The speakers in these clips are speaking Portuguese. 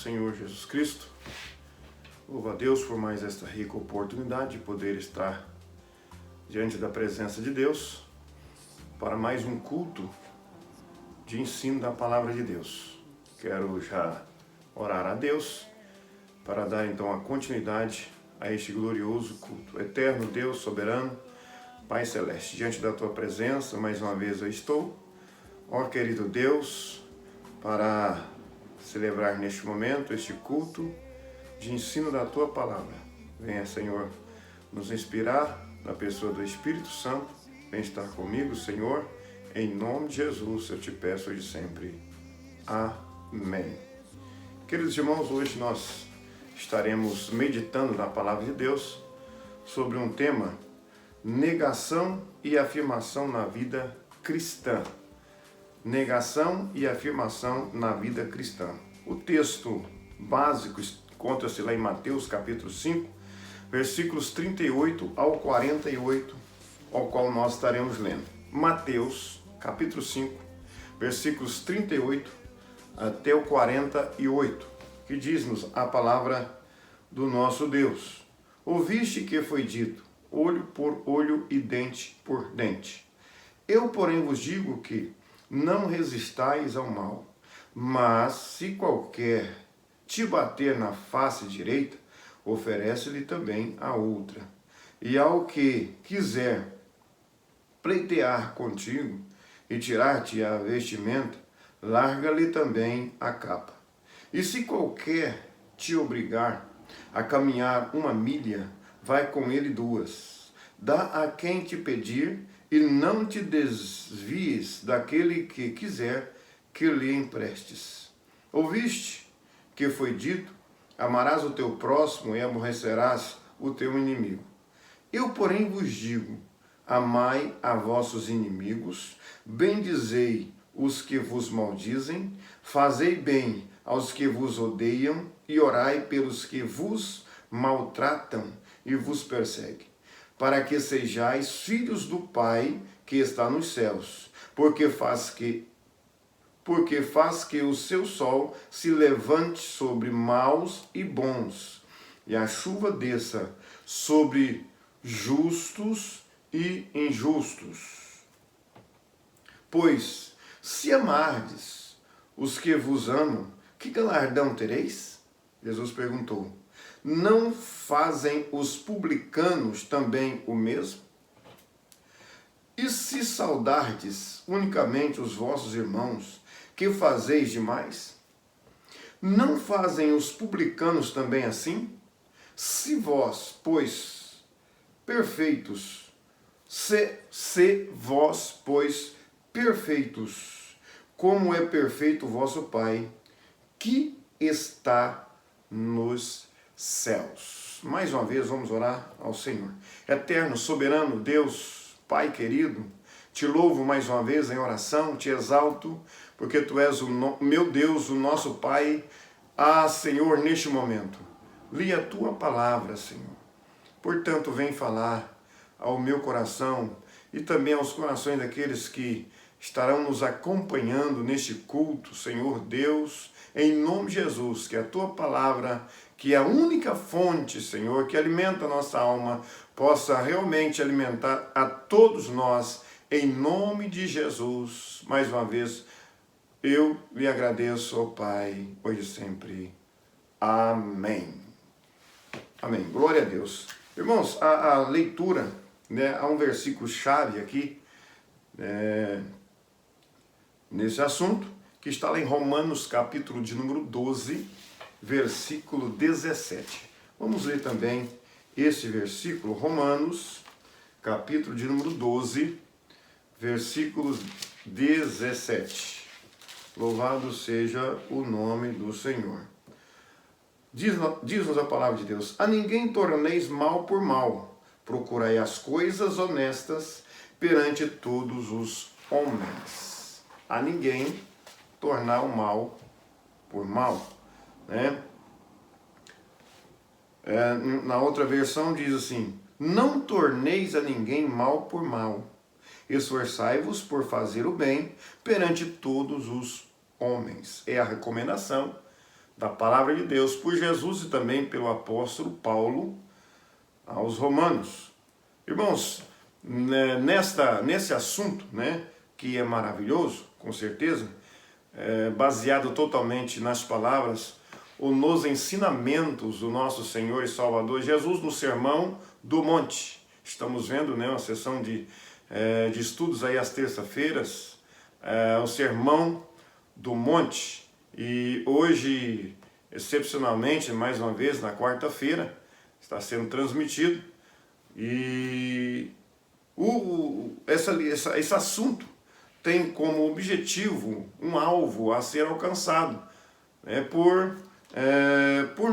Senhor Jesus Cristo. Louvo a Deus por mais esta rica oportunidade de poder estar diante da presença de Deus para mais um culto de ensino da Palavra de Deus. Quero já orar a Deus para dar então a continuidade a este glorioso culto. Eterno Deus, soberano, Pai Celeste, diante da Tua presença, mais uma vez eu estou, ó querido Deus, para celebrar neste momento este culto de ensino da Tua Palavra. Venha, Senhor, nos inspirar na pessoa do Espírito Santo. Vem estar comigo, Senhor, em nome de Jesus, eu te peço hoje e sempre. Amém. Queridos irmãos, hoje nós estaremos meditando na Palavra de Deus sobre um tema: negação e afirmação na vida cristã. Negação e afirmação na vida cristã. O texto básico encontra-se lá em Mateus capítulo 5, versículos 38 ao 48, ao qual nós estaremos lendo. Mateus capítulo 5, versículos 38 até o 48, que diz-nos a palavra do nosso Deus. Ouviste que foi dito, olho por olho e dente por dente. Eu, porém, vos digo que não resistais ao mal, mas se qualquer te bater na face direita, oferece-lhe também a outra. E ao que quiser pleitear contigo e tirar-te a vestimenta, larga-lhe também a capa. E se qualquer te obrigar a caminhar 1 milha, vai com ele 2. Dá a quem te pedir, e não te desvies daquele que quiser que lhe emprestes. Ouviste que foi dito, amarás o teu próximo e aborrecerás o teu inimigo. Eu, porém, vos digo, amai a vossos inimigos, bendizei os que vos maldizem, fazei bem aos que vos odeiam e orai pelos que vos maltratam e vos perseguem, para que sejais filhos do Pai que está nos céus, porque faz que o seu sol se levante sobre maus e bons, e a chuva desça sobre justos e injustos. Pois, se amardes os que vos amam, que galardão tereis? Jesus perguntou. Não fazem os publicanos também o mesmo? E se saudardes unicamente os vossos irmãos, que fazeis demais? Não fazem os publicanos também assim? Se vós, pois, perfeitos, se vós, pois, perfeitos, como é perfeito o vosso Pai, que está nos céus. Mais uma vez vamos orar ao Senhor. Eterno, soberano Deus, Pai querido, te louvo mais uma vez em oração, te exalto, porque tu és meu Deus, o nosso Pai. Senhor, neste momento, li a tua palavra, Senhor. Portanto, vem falar ao meu coração e também aos corações daqueles que estarão nos acompanhando neste culto, Senhor Deus, em nome de Jesus, que a tua palavra, que é a única fonte, Senhor, que alimenta a nossa alma, possa realmente alimentar a todos nós, em nome de Jesus. Mais uma vez, eu lhe agradeço, ó Pai, hoje e sempre. Amém. Amém. Glória a Deus. Irmãos, a leitura, há um versículo-chave aqui, nesse assunto, que está lá em Romanos, capítulo de número 12, versículo 17. Vamos ler também esse versículo, Romanos, capítulo de número 12, versículo 17. Louvado seja o nome do Senhor. Diz-nos a palavra de Deus: a ninguém torneis mal por mal, procurai as coisas honestas perante todos os homens. A ninguém tornar o mal por mal, né? Na outra versão diz assim: não torneis a ninguém mal por mal, esforçai-vos por fazer o bem perante todos os homens. É a recomendação da palavra de Deus por Jesus e também pelo apóstolo Paulo aos Romanos. Irmãos, nesse assunto, né, que é maravilhoso, com certeza, baseado totalmente nas palavras ou nos ensinamentos do nosso Senhor e Salvador Jesus no Sermão do Monte. Estamos vendo, né, uma sessão de estudos aí às terças-feiras, o Sermão do Monte. E hoje, excepcionalmente, mais uma vez, na quarta-feira, está sendo transmitido. E esse assunto tem como objetivo um alvo a ser alcançado, né, por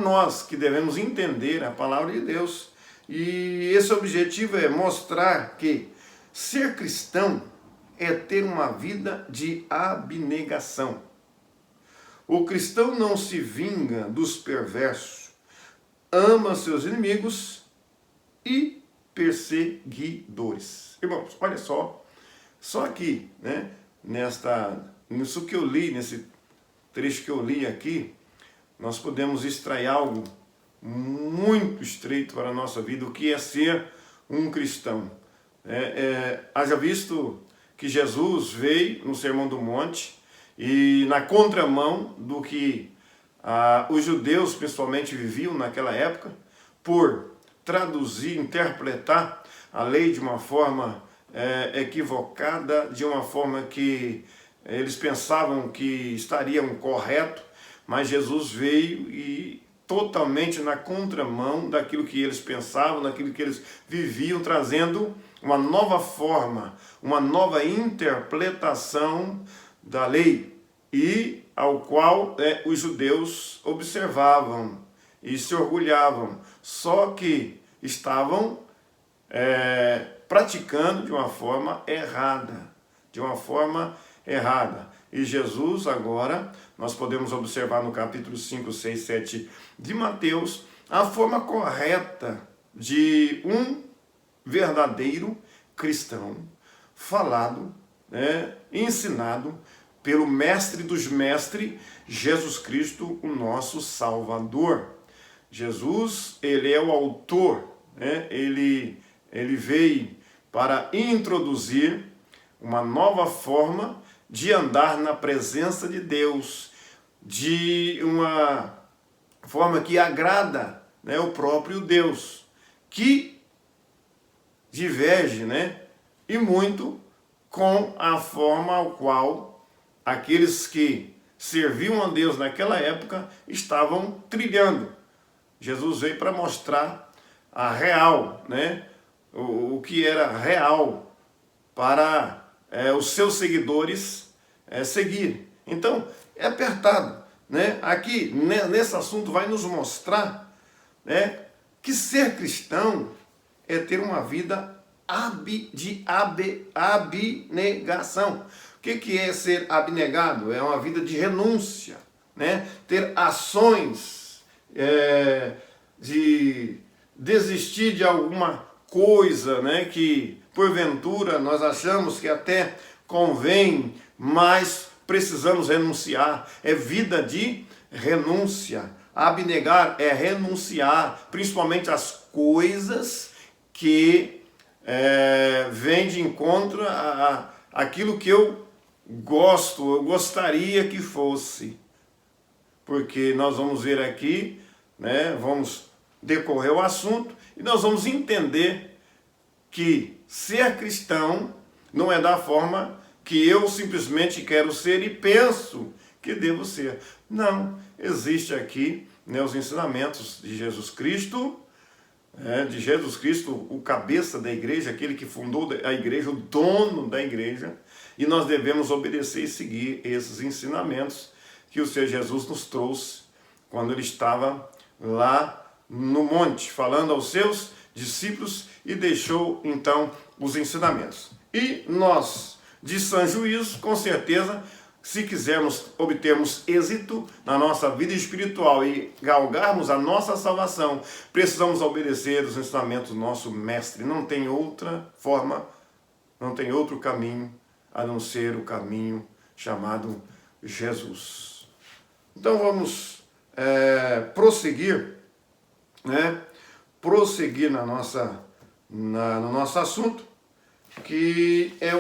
nós que devemos entender a palavra de Deus. E esse objetivo é mostrar que ser cristão é ter uma vida de abnegação. O cristão não se vinga dos perversos, ama seus inimigos e perseguidores. Irmãos, olha só aqui, né, nisso que eu li, nesse trecho que eu li aqui, nós podemos extrair algo muito estreito para a nossa vida, o que é ser um cristão. Haja visto que Jesus veio no Sermão do Monte e na contramão do que os judeus principalmente viviam naquela época, por traduzir, interpretar a lei de uma forma equivocada, de uma forma que eles pensavam que estariam correto, mas Jesus veio e totalmente na contramão daquilo que eles pensavam, daquilo que eles viviam, trazendo uma nova forma, uma nova interpretação da lei, e ao qual os judeus observavam e se orgulhavam, só que estavam praticando de uma forma errada, E Jesus agora, nós podemos observar no capítulo 5, 6, 7 de Mateus, a forma correta de um verdadeiro cristão, falado, ensinado pelo mestre dos mestres, Jesus Cristo, o nosso Salvador. Jesus, ele é o autor, ele veio para introduzir uma nova forma de andar na presença de Deus, de uma forma que agrada, o próprio Deus, que diverge, e muito com a forma ao qual aqueles que serviam a Deus naquela época estavam trilhando. Jesus veio para mostrar a real, o que era real para os seus seguidores seguir. Então, é apertado. Aqui, nesse assunto, vai nos mostrar que ser cristão é ter uma vida de abnegação. O que é ser abnegado? É uma vida de renúncia, ter ações de desistir de alguma coisa, que porventura nós achamos que até convém, mas precisamos renunciar. É vida de renúncia. Abnegar é renunciar, principalmente às coisas que vêm de encontro àquilo que eu gostaria que fosse. Porque nós vamos ver aqui, vamos decorrer o assunto e nós vamos entender que ser cristão não é da forma que eu simplesmente quero ser e penso que devo ser. Não, existe aqui os ensinamentos de Jesus Cristo, o cabeça da igreja, aquele que fundou a igreja, o dono da igreja, e nós devemos obedecer e seguir esses ensinamentos que o Senhor Jesus nos trouxe quando ele estava lá no monte, falando aos seus discípulos, e deixou então os ensinamentos. E nós, de sã juízo, com certeza, se quisermos obtermos êxito na nossa vida espiritual e galgarmos a nossa salvação, precisamos obedecer os ensinamentos do nosso mestre. Não tem outra forma, não tem outro caminho a não ser o caminho chamado Jesus. Então vamos prosseguir, né? Prosseguir no nosso assunto, que é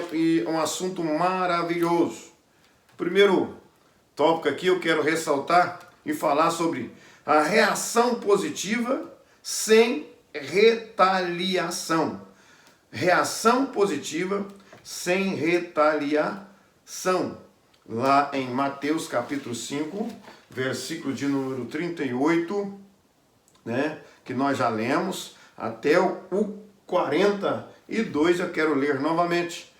um assunto maravilhoso. Primeiro tópico aqui eu quero ressaltar e falar sobre a reação positiva sem retaliação. Reação positiva sem retaliação. Lá em Mateus capítulo 5, versículo de número 38, né, que nós já lemos, até o 42 eu quero ler novamente.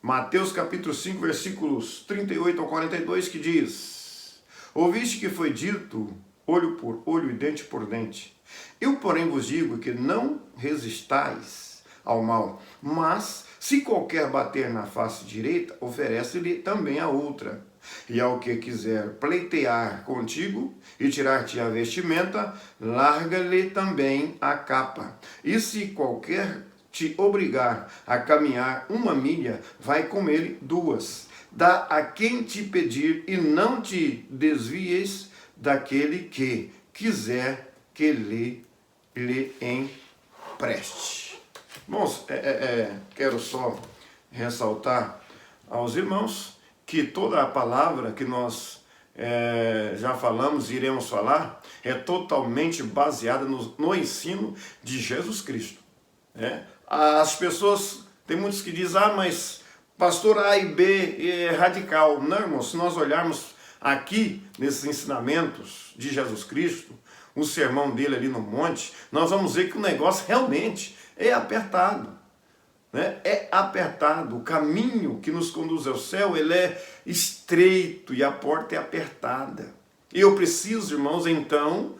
Mateus capítulo 5, versículos 38 ao 42, que diz: Ouviste que foi dito, olho por olho e dente por dente. Eu, porém, vos digo que não resistais ao mal, mas se qualquer bater na face direita, oferece-lhe também a outra. E ao que quiser pleitear contigo e tirar-te a vestimenta, larga-lhe também a capa. E se qualquer te obrigar a caminhar 1 milha, vai com ele 2. Dá a quem te pedir e não te desvies daquele que quiser que lhe empreste. Bom, quero só ressaltar aos irmãos que toda a palavra que nós já falamos e iremos falar é totalmente baseada no ensino de Jesus Cristo. As pessoas, tem muitos que dizem, mas pastor A e B é radical. Não, irmão, se nós olharmos aqui nesses ensinamentos de Jesus Cristo, o sermão dele ali no monte, nós vamos ver que o negócio realmente é apertado. É apertado. O caminho que nos conduz ao céu, ele é estreito e a porta é apertada. E eu preciso, irmãos, então,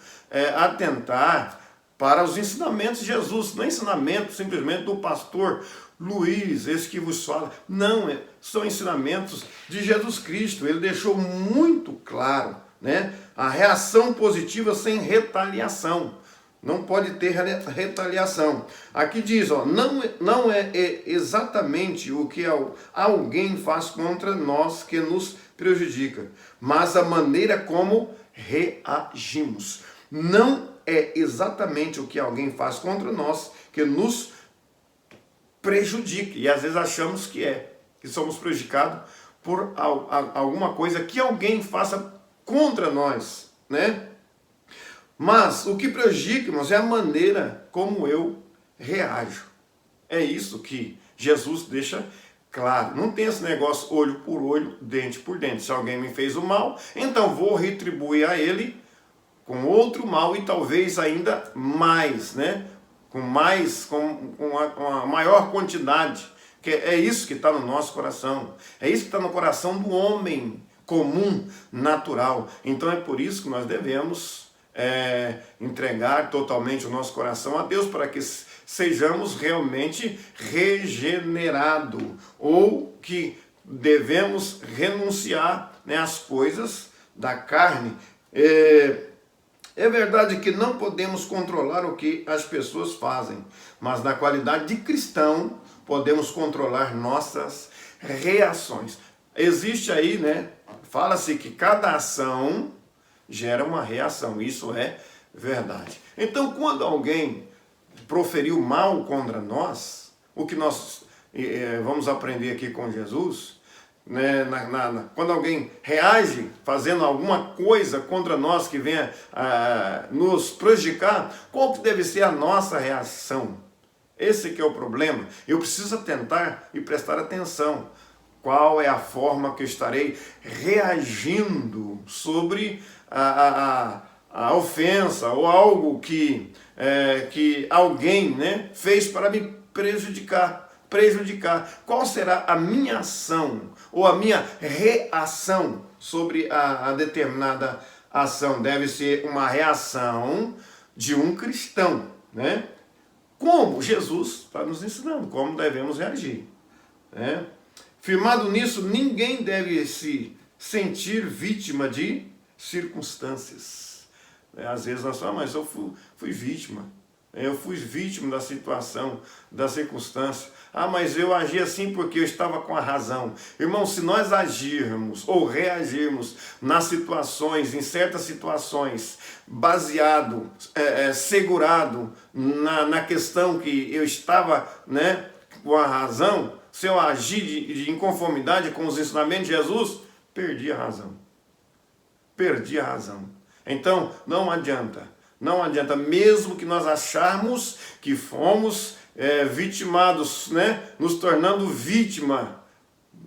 atentar para os ensinamentos de Jesus. Não é ensinamento simplesmente do pastor Luiz, esse que vos fala. Não, são ensinamentos de Jesus Cristo. Ele deixou muito claro, né, a reação positiva sem retaliação. Não pode ter retaliação. Aqui diz, não é exatamente o que alguém faz contra nós que nos prejudica, mas a maneira como reagimos. Não é exatamente o que alguém faz contra nós que nos prejudica. E às vezes achamos que somos prejudicados por alguma coisa que alguém faça contra nós, né? Mas o que prejudica, irmãos, é a maneira como eu reajo. É isso que Jesus deixa claro. Não tem esse negócio olho por olho, dente por dente. Se alguém me fez o mal, então vou retribuir a ele com outro mal e talvez ainda mais, né? Com uma maior quantidade. Que é isso que está no nosso coração. É isso que está no coração do homem comum, natural. Então é por isso que nós devemos entregar totalmente o nosso coração a Deus, para que sejamos realmente regenerados, ou que devemos renunciar, né, às coisas da carne. É verdade que não podemos controlar o que as pessoas fazem, mas na qualidade de cristão podemos controlar nossas reações. Existe aí, né, fala-se que cada ação gera uma reação, isso é verdade. Então, quando alguém proferiu mal contra nós, o que nós vamos aprender aqui com Jesus, né, quando alguém reage fazendo alguma coisa contra nós que venha nos prejudicar, qual que deve ser a nossa reação? Esse que é o problema. Eu preciso atentar e prestar atenção. Qual é a forma que eu estarei reagindo sobre a ofensa ou algo que alguém, né, fez para me prejudicar? Qual será a minha ação ou a minha reação sobre a determinada ação? Deve ser uma reação de um cristão, né? Como Jesus está nos ensinando, como devemos reagir, né? Firmado nisso, ninguém deve se sentir vítima de circunstâncias. Às vezes nós falamos, mas eu fui vítima. Eu fui vítima da situação, da circunstância. Ah, mas eu agi assim porque eu estava com a razão. Irmão, se nós agirmos ou reagirmos nas situações, em certas situações, baseado, segurado na questão que eu estava, né, com a razão, se eu agir de inconformidade com os ensinamentos de Jesus, perdi a razão. Perdi a razão. Então, não adianta. Não adianta, mesmo que nós acharmos que fomos vitimados, né? Nos tornando vítima.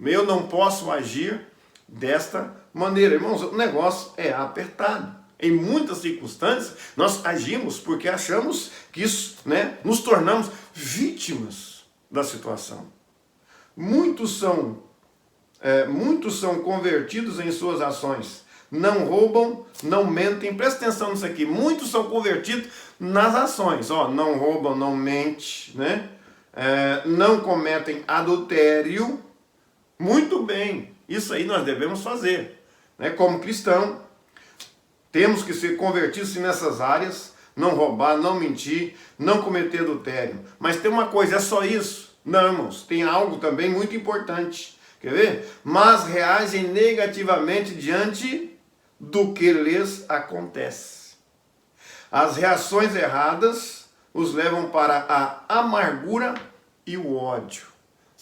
Eu não posso agir desta maneira. Irmãos, o negócio é apertado. Em muitas circunstâncias, nós agimos porque achamos que isso, né, nos tornamos vítimas da situação. Muitos são convertidos em suas ações. Não roubam, não mentem. Presta atenção nisso aqui. Muitos são convertidos nas ações. Não roubam, não mentem, né? Não cometem adultério. Muito bem. Isso aí nós devemos fazer, né? Como cristão, temos que ser convertidos nessas áreas. Não roubar, não mentir, não cometer adultério. Mas tem uma coisa, é só isso? Não, irmãos. Tem algo também muito importante. Quer ver? Mas reagem negativamente diante do que lhes acontece. As reações erradas os levam para a amargura e o ódio.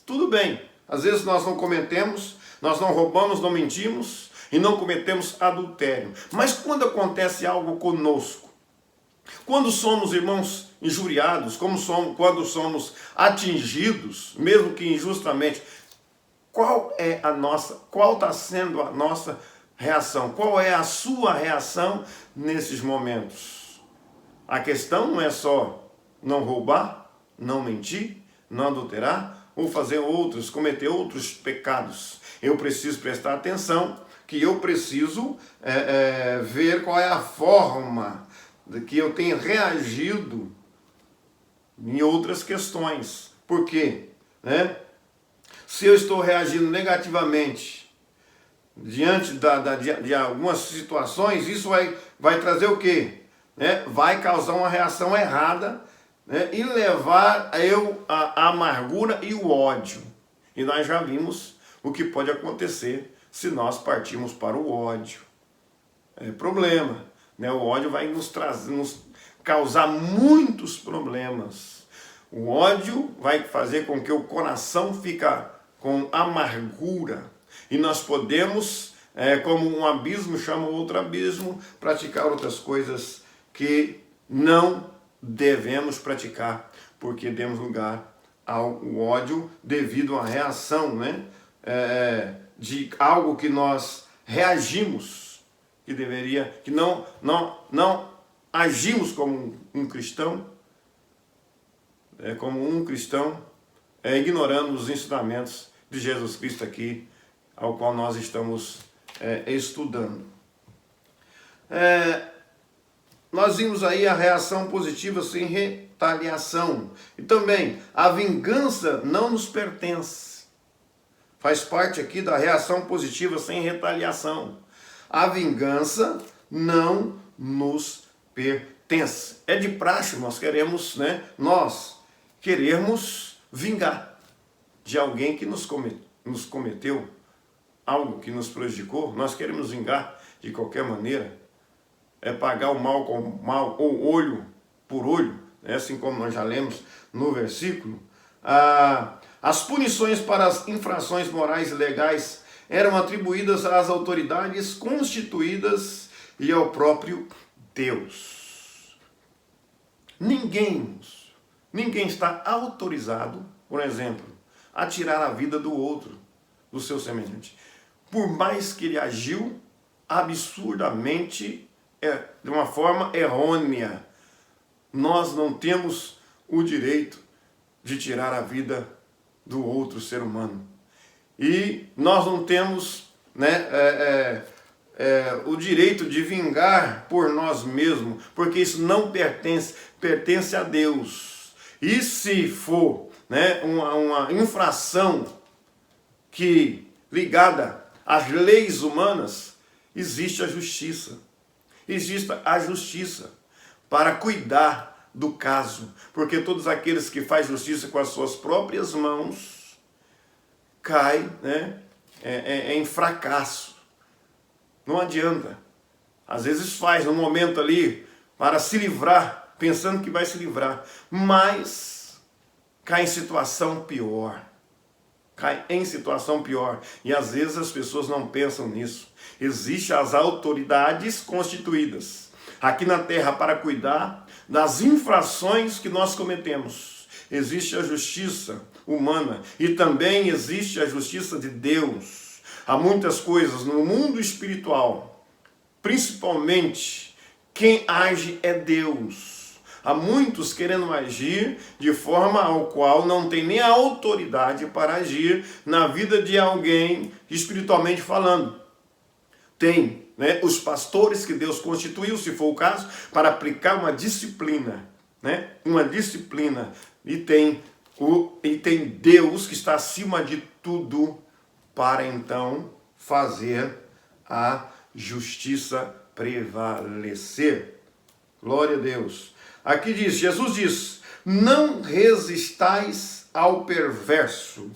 Tudo bem, às vezes nós não cometemos, nós não roubamos, não mentimos e não cometemos adultério. Mas quando acontece algo conosco, quando somos, irmãos, injuriados, quando somos atingidos, mesmo que injustamente, qual está sendo a nossa reação? Qual é a sua reação nesses momentos? A questão não é só não roubar, não mentir, não adulterar, ou cometer outros pecados. Eu preciso prestar atenção, que eu preciso ver qual é a forma que eu tenho reagido em outras questões. Por quê? Se eu estou reagindo negativamente diante de algumas situações, isso vai trazer o quê? Vai causar uma reação errada, né? E levar a amargura e o ódio. E nós já vimos o que pode acontecer se nós partirmos para o ódio. É problema, né? O ódio vai nos causar muitos problemas. O ódio vai fazer com que o coração fique com amargura. E nós podemos, como um abismo chama outro abismo, praticar outras coisas que não devemos praticar, porque demos lugar ao ódio devido à reação, né? De algo que nós reagimos, que não agimos como um cristão, ignorando os ensinamentos de Jesus Cristo aqui, ao qual nós estamos estudando. Nós vimos aí a reação positiva sem retaliação. E também, a vingança não nos pertence. Faz parte aqui da reação positiva sem retaliação. A vingança não nos pertence. É de praxe, nós queremos vingar de alguém que nos cometeu algo que nos prejudicou. Nós queremos vingar de qualquer maneira. É pagar o mal com o mal, ou olho por olho, assim como nós já lemos no versículo. As punições para as infrações morais e legais eram atribuídas às autoridades constituídas e ao próprio Deus. Ninguém está autorizado, por exemplo, a tirar a vida do outro, do seu semelhante. Por mais que ele agiu absurdamente, de uma forma errônea, nós não temos o direito de tirar a vida do outro ser humano. E nós não temos o direito de vingar por nós mesmos, porque isso não pertence a Deus. E se for uma infração ligada às leis humanas, existe a justiça. Existe a justiça para cuidar do caso, porque todos aqueles que fazem justiça com as suas próprias mãos caem, né, em fracasso. Não adianta. Às vezes faz no momento ali para se livrar, pensando que vai se livrar, mas cai em situação pior. Cai em situação pior. E às vezes as pessoas não pensam nisso. Existem as autoridades constituídas aqui na terra para cuidar das infrações que nós cometemos. Existe a justiça humana e também existe a justiça de Deus. Há muitas coisas no mundo espiritual, principalmente quem age é Deus. Há muitos querendo agir de forma ao qual não tem nem a autoridade para agir na vida de alguém espiritualmente falando. Tem, né, os pastores que Deus constituiu, se for o caso, para aplicar uma disciplina, né, uma disciplina. E tem Deus que está acima de tudo para então fazer a justiça prevalecer. Glória a Deus. Aqui diz, Jesus diz, não resistais ao perverso.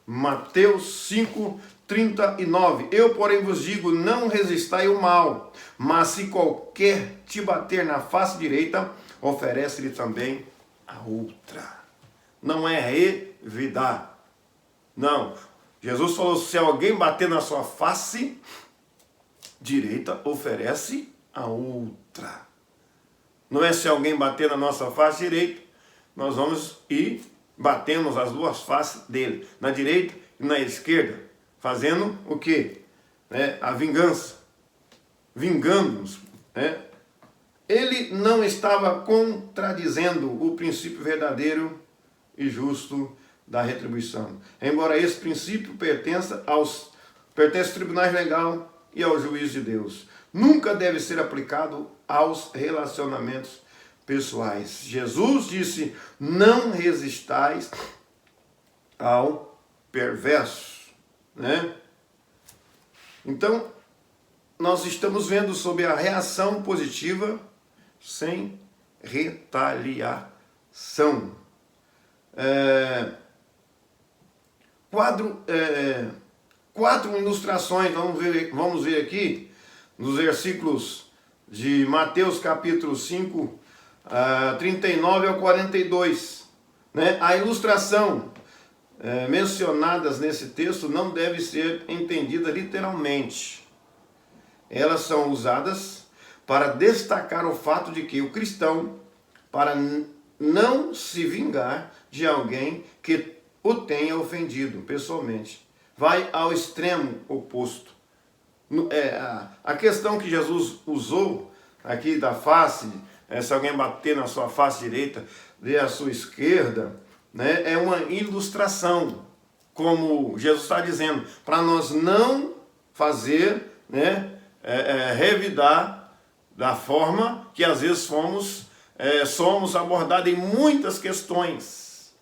Mateus 5:39. Eu, porém, vos digo, não resistai ao mal, mas se qualquer te bater na face direita, oferece-lhe também a outra. Não é revidar. Não. Jesus falou, se alguém bater na sua face direita, oferece a outra. Não é se alguém bater na nossa face direita, nós vamos e batemos as duas faces dele, na direita e na esquerda, fazendo o quê? A vingança, vingando-nos. Ele não estava contradizendo o princípio verdadeiro e justo da retribuição. Embora esse princípio pertença aos tribunais legais e ao juízo de Deus. Nunca deve ser aplicado aos relacionamentos pessoais. Jesus disse, não resistais ao perverso. Né? Então, nós estamos vendo sobre a reação positiva sem retaliação. Quatro ilustrações, vamos ver aqui, nos versículos de Mateus capítulo 5, 39 ao 42. Né? A ilustração mencionadas nesse texto não deve ser entendida literalmente. Elas são usadas para destacar o fato de que o cristão, para não se vingar de alguém que o tenha ofendido pessoalmente, vai ao extremo oposto. A questão que Jesus usou aqui da face, se alguém bater na sua face direita, dê a sua esquerda, né, é uma ilustração, como Jesus está dizendo, para nós não fazer, né, revidar da forma que às vezes somos abordados em muitas questões.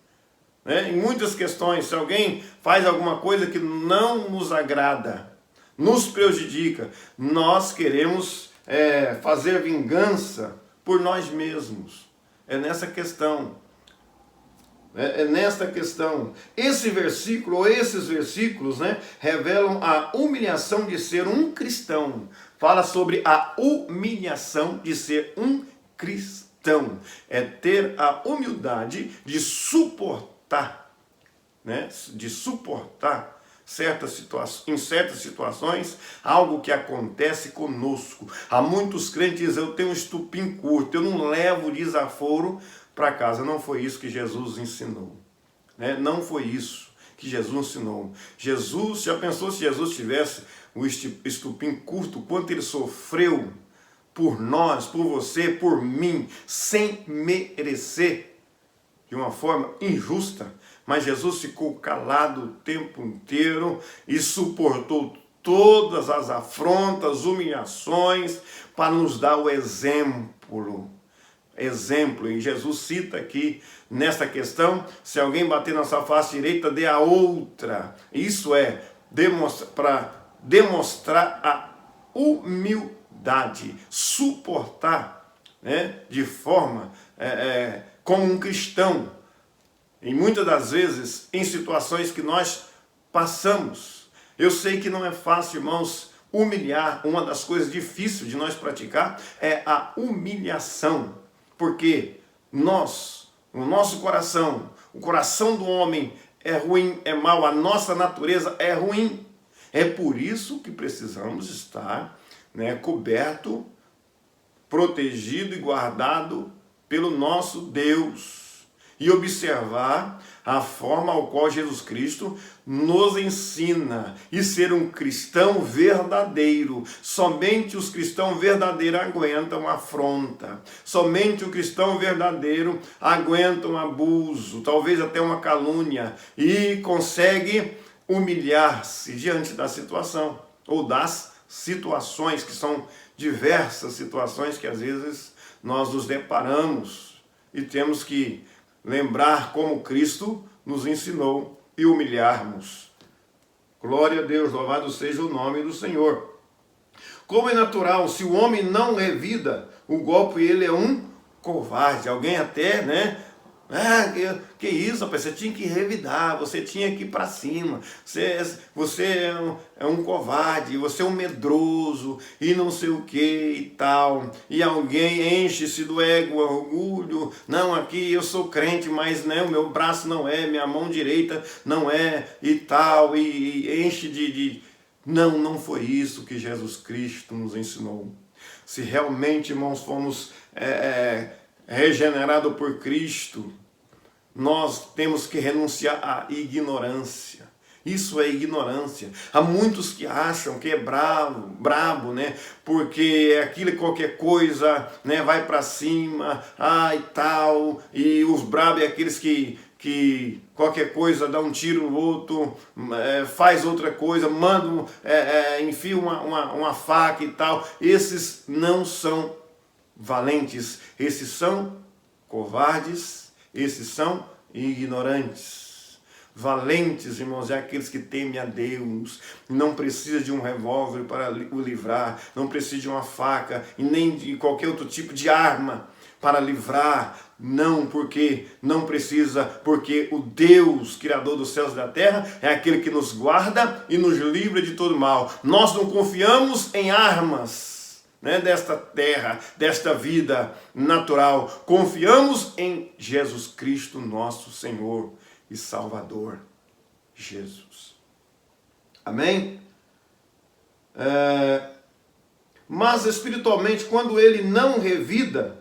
Em muitas questões, se alguém faz alguma coisa que não nos agrada, nos prejudica, nós queremos fazer vingança por nós mesmos. É nessa questão. É nesta questão. Esse versículo, ou esses versículos, né, revelam a humilhação de ser um cristão. Fala sobre a humilhação de ser um cristão. É ter a humildade de suportar, né, em certas situações, algo que acontece conosco. Há muitos crentes que dizem, eu tenho um estupim curto, eu não levo desaforo para casa. Não foi isso que Jesus ensinou. Né? Não foi isso que Jesus ensinou. Já pensou se Jesus tivesse o estupim curto, quanto ele sofreu por nós, por você, por mim, sem merecer, de uma forma injusta? Mas Jesus ficou calado o tempo inteiro e suportou todas as afrontas, humilhações, para nos dar o exemplo. E Jesus cita aqui, nesta questão, se alguém bater na sua face direita, dê a outra. Isso é para demonstrar a humildade, suportar, né, de forma como um cristão, e muitas das vezes em situações que nós passamos. Eu sei que não é fácil, irmãos, humilhar. Uma das coisas difíceis de nós praticar é a humilhação, porque o nosso coração, o coração do homem é ruim, é mau, a nossa natureza é ruim. É por isso que precisamos estar, coberto, protegido e guardado pelo nosso Deus. E observar a forma ao qual Jesus Cristo nos ensina. E ser um cristão verdadeiro. Somente os cristãos verdadeiros aguentam afronta. Somente o cristão verdadeiro aguenta um abuso, talvez até uma calúnia. E consegue humilhar-se diante da situação. Ou das situações, que são diversas situações que às vezes nós nos deparamos. E temos que lembrar como Cristo nos ensinou e humilharmos. Glória a Deus, louvado seja o nome do Senhor. Como é natural, se o homem não revida o golpe, ele é um covarde. Alguém até, que isso, rapaz, você tinha que revidar, você tinha que ir para cima, você é um covarde, você é um medroso, e não sei o que e tal, e alguém enche-se do ego, orgulho, não, aqui eu sou crente, mas o meu braço não é, minha mão direita não é, e tal, e enche de... Não foi isso que Jesus Cristo nos ensinou. Se realmente, irmãos, fomos regenerados por Cristo, nós temos que renunciar à ignorância. Isso é ignorância. Há muitos que acham que é brabo, porque aquilo qualquer coisa, vai para cima, e tal, e os brabos é aqueles que qualquer coisa dá um tiro no outro, faz outra coisa, manda, enfia uma faca e tal. Esses não são valentes, esses são covardes, esses são ignorantes. Valentes, irmãos, é aqueles que temem a Deus. Não precisa de um revólver para o livrar, não precisa de uma faca e nem de qualquer outro tipo de arma para livrar. Não, porque não precisa, porque o Deus, Criador dos céus e da terra, é aquele que nos guarda e nos livra de todo mal. Nós não confiamos em armas, desta terra, desta vida natural. Confiamos em Jesus Cristo, nosso Senhor e Salvador. Jesus. Amém? Mas espiritualmente, quando ele não revida,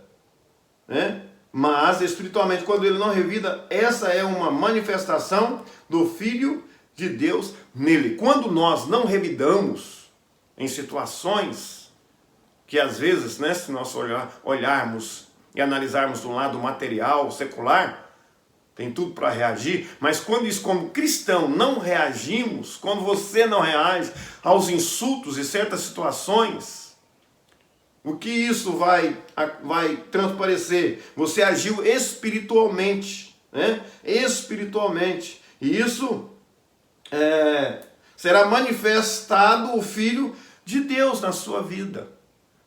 essa é uma manifestação do Filho de Deus nele. Quando nós não revidamos em situações que às vezes, se nós olharmos e analisarmos do lado material, secular, tem tudo para reagir, mas quando isso, como cristão, não reagimos, quando você não reage aos insultos e certas situações, o que isso vai transparecer? Você agiu espiritualmente, espiritualmente, e isso será manifestado o Filho de Deus na sua vida.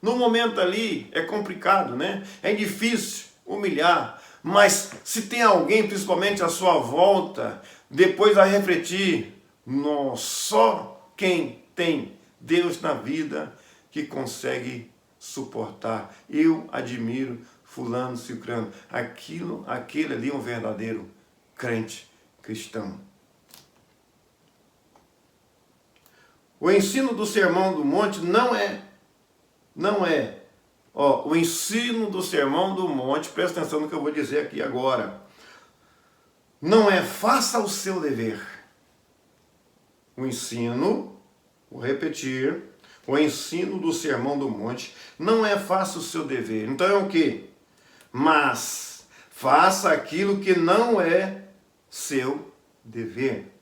No momento ali é complicado, é difícil humilhar, mas se tem alguém, principalmente à sua volta, depois vai refletir, só quem tem Deus na vida que consegue suportar. Eu admiro fulano, ciclano, aquele ali é um verdadeiro crente cristão. O ensino do Sermão do Monte o ensino do Sermão do Monte, presta atenção no que eu vou dizer aqui agora, não é faça o seu dever. O ensino, vou repetir, o ensino do Sermão do Monte não é faça o seu dever. Então é o quê? Mas faça aquilo que não é seu dever.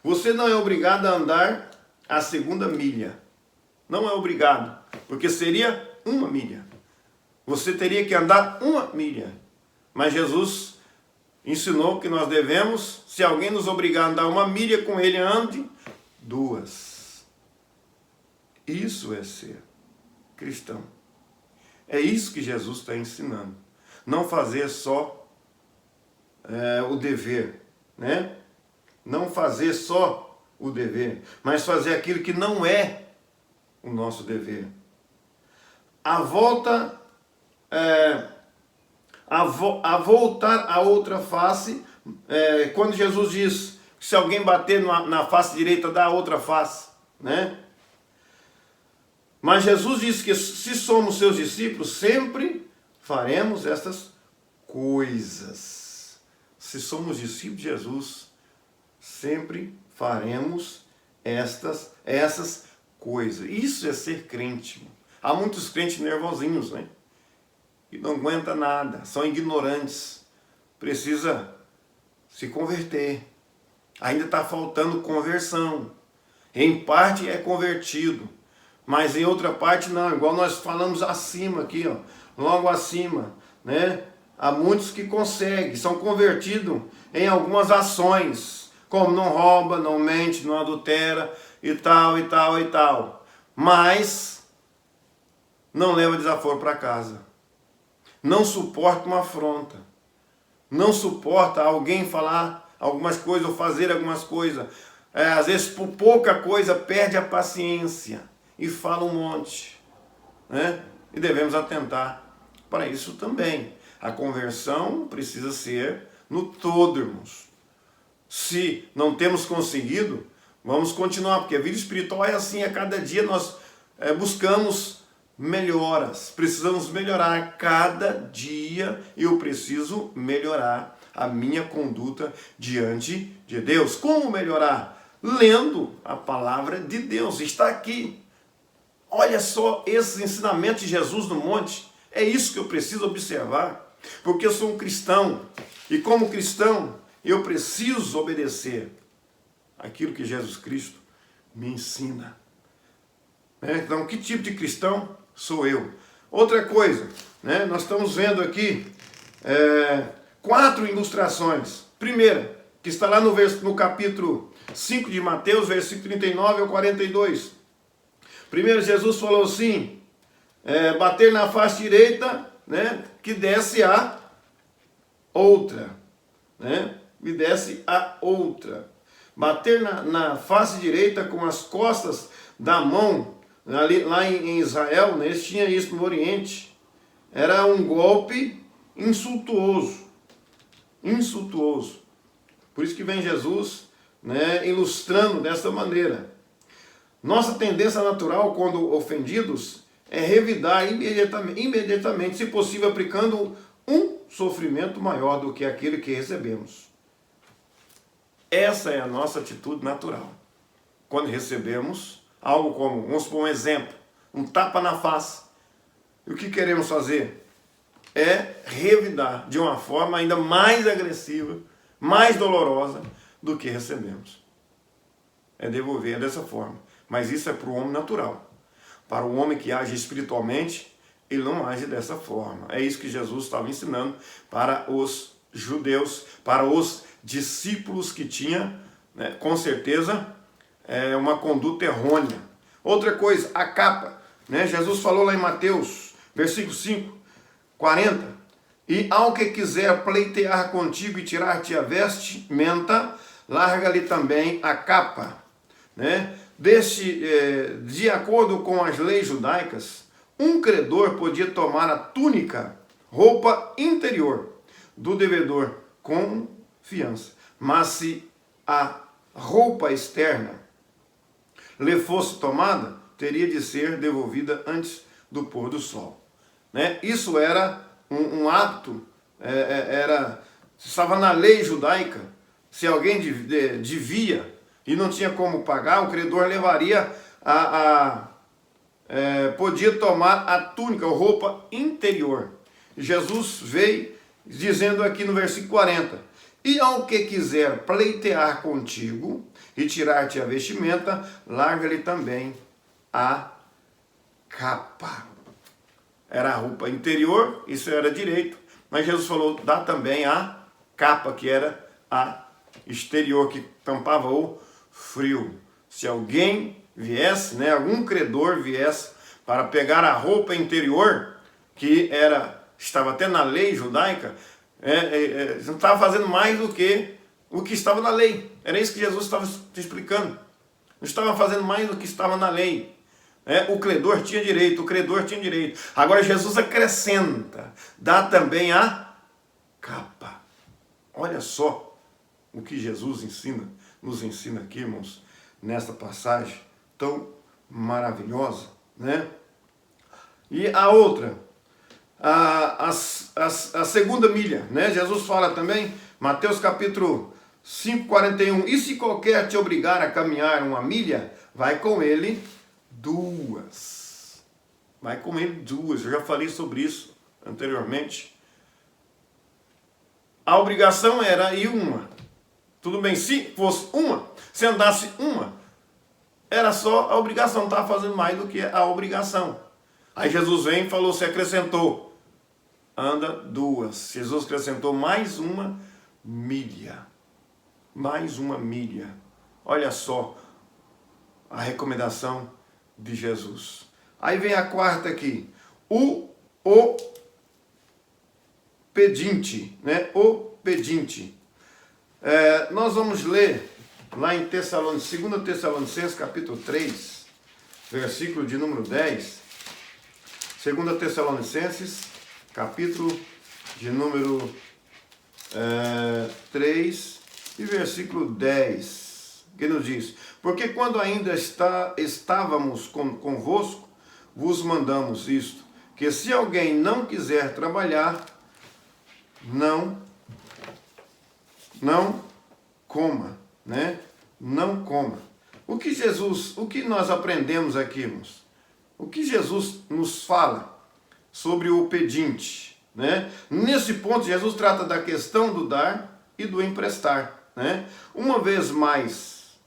Você não é obrigado a andar a segunda milha. Não é obrigado, porque seria 1 milha. Você teria que andar 1 milha. Mas Jesus ensinou que nós devemos, se alguém nos obrigar a andar 1 milha, com ele ande 2. Isso é ser cristão. É isso que Jesus está ensinando. não fazer só o dever, né? Não fazer só o dever, mas fazer aquilo que não é o nosso dever. A volta, a voltar a outra face, quando Jesus diz que se alguém bater na face direita, dá a outra face, né? Mas Jesus disse que se somos seus discípulos, sempre faremos estas coisas. Se somos discípulos de Jesus, sempre faremos essas coisas. Isso é ser crente. Há muitos crentes nervosinhos, né? Que não aguentam nada, são ignorantes. Precisa se converter. Ainda está faltando conversão. Em parte é convertido, mas em outra parte não. Igual nós falamos acima aqui, ó, logo acima, né? Há muitos que conseguem, são convertidos em algumas ações, como não rouba, não mente, não adultera e tal, e tal, e tal. Mas não leva desaforo para casa. Não suporta uma afronta. Não suporta alguém falar algumas coisas ou fazer algumas coisas. Às vezes por pouca coisa perde a paciência e fala um monte, né? E devemos atentar para isso também. A conversão precisa ser no todo, irmãos. Se não temos conseguido, vamos continuar, porque a vida espiritual é assim, a cada dia nós buscamos melhoras, precisamos melhorar. Cada dia eu preciso melhorar a minha conduta diante de Deus. Como melhorar? Lendo a palavra de Deus, está aqui. Olha só esses ensinamentos de Jesus no monte, é isso que eu preciso observar, porque eu sou um cristão, e como cristão eu preciso obedecer aquilo que Jesus Cristo me ensina. Então, que tipo de cristão sou eu? Outra coisa, né? Nós estamos vendo aqui 4 ilustrações. Primeira, que está lá no capítulo 5 de Mateus, versículo 39 ao 42. Primeiro, Jesus falou assim, bater na face direita, né, que desce a outra, né, e desce a outra. Bater na face direita com as costas da mão, lá em Israel, né, eles tinham isso no Oriente, era um golpe insultuoso. Insultuoso. Por isso que vem Jesus, né, ilustrando dessa maneira. Nossa tendência natural, quando ofendidos, é revidar imediatamente, se possível, aplicando um sofrimento maior do que aquele que recebemos. Essa é a nossa atitude natural. Quando recebemos algo como, vamos supor um exemplo, um tapa na face, e o que queremos fazer? É revidar de uma forma ainda mais agressiva, mais dolorosa do que recebemos. É devolver dessa forma. Mas isso é para o homem natural. Para o homem que age espiritualmente, ele não age dessa forma. É isso que Jesus estava ensinando para os judeus, para os discípulos que tinham, né, com certeza, uma conduta errônea. Outra coisa, a capa. Né? Jesus falou lá em Mateus, versículo 5, 40. E ao que quiser pleitear contigo e tirar-te a vestimenta, larga-lhe também a capa. Né? De acordo com as leis judaicas, um credor podia tomar a túnica, roupa interior, do devedor com fiança. Mas se a roupa externa lhe fosse tomada, teria de ser devolvida antes do pôr do sol. Né? Isso era um hábito, estava na lei judaica. Se alguém devia e não tinha como pagar, o credor levaria podia tomar a túnica, a roupa interior. Jesus veio dizendo aqui no versículo 40, e ao que quiser pleitear contigo e tirar-te a vestimenta, larga-lhe também a capa. Era a roupa interior, isso era direito, mas Jesus falou, dá também a capa, que era a exterior, que tampava o frio. Se alguém viesse, né, algum credor viesse para pegar a roupa interior, que era estava até na lei judaica, não estava fazendo mais do que o que estava na lei. Era isso que Jesus estava te explicando. Não estava fazendo mais do que estava na lei. O credor tinha direito, o credor tinha direito. Agora Jesus acrescenta, dá também a capa. Olha só o que Jesus nos ensina aqui, irmãos, nesta passagem tão maravilhosa, né? E a outra, a segunda milha, né? Jesus fala também, Mateus capítulo 5:41, e se qualquer te obrigar a caminhar uma milha, vai com ele duas. Vai com ele duas. Eu já falei sobre isso anteriormente. A obrigação era ir uma. Tudo bem, se fosse uma, se andasse uma, era só a obrigação, não estava fazendo mais do que a obrigação. Aí Jesus vem e falou, se acrescentou, anda duas. Jesus acrescentou mais uma milha. Mais uma milha. Olha só a recomendação de Jesus. Aí vem a quarta aqui. O pedinte, né? O pedinte. Nós vamos ler lá em 2 Tessalonicenses, capítulo 3, versículo de número 10. 2 Tessalonicenses, capítulo de número 3 e versículo 10, que nos diz: porque quando ainda estávamos convosco, vos mandamos isto, que se alguém não quiser trabalhar, não coma, né? Não coma. O que nós aprendemos aqui, irmãos? O que Jesus nos fala sobre o pedinte, né? Nesse ponto, Jesus trata da questão do dar e do emprestar, né? Uma vez mais,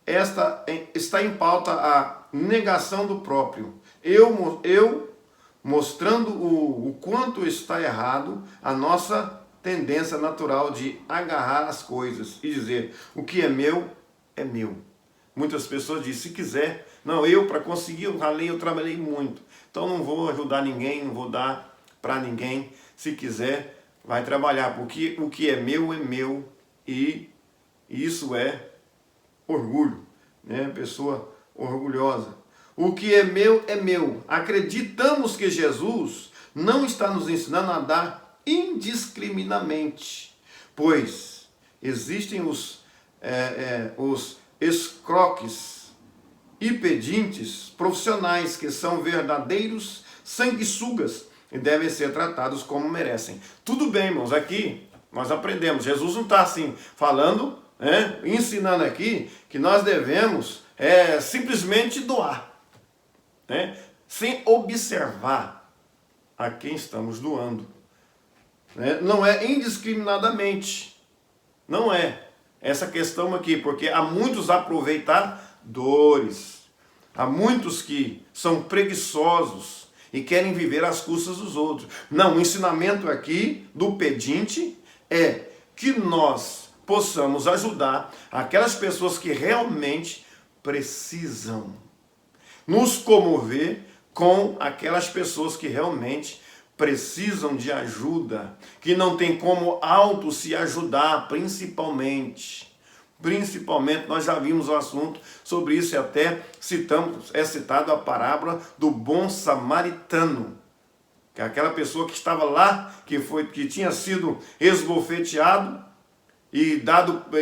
está em pauta a negação do próprio. Eu mostrando o quanto está errado a nossa tendência natural de agarrar as coisas e dizer, o que é meu, é meu. Muitas pessoas dizem, se quiser, não, para conseguir, eu trabalhei muito, então não vou ajudar ninguém, não vou dar para ninguém, se quiser, vai trabalhar, porque o que é meu, e isso é orgulho, né? Pessoa orgulhosa. O que é meu, é meu. Acreditamos que Jesus não está nos ensinando a dar indiscriminadamente, pois existem os escroques e pedintes profissionais que são verdadeiros sanguessugas e devem ser tratados como merecem. Tudo bem, irmãos, aqui nós aprendemos, Jesus não está assim falando, ensinando aqui que nós devemos simplesmente doar, né? Sem observar a quem estamos doando. Não é indiscriminadamente, não é essa questão aqui, porque há muitos aproveitadores, há muitos que são preguiçosos e querem viver às custas dos outros. Não, o ensinamento aqui do pedinte é que nós possamos ajudar aquelas pessoas que realmente precisam, nos comover com aquelas pessoas que realmente precisam de ajuda, que não tem como auto se ajudar, principalmente, nós já vimos o assunto sobre isso e até citado a parábola do bom samaritano, que é aquela pessoa que estava lá, que tinha sido esbofeteado e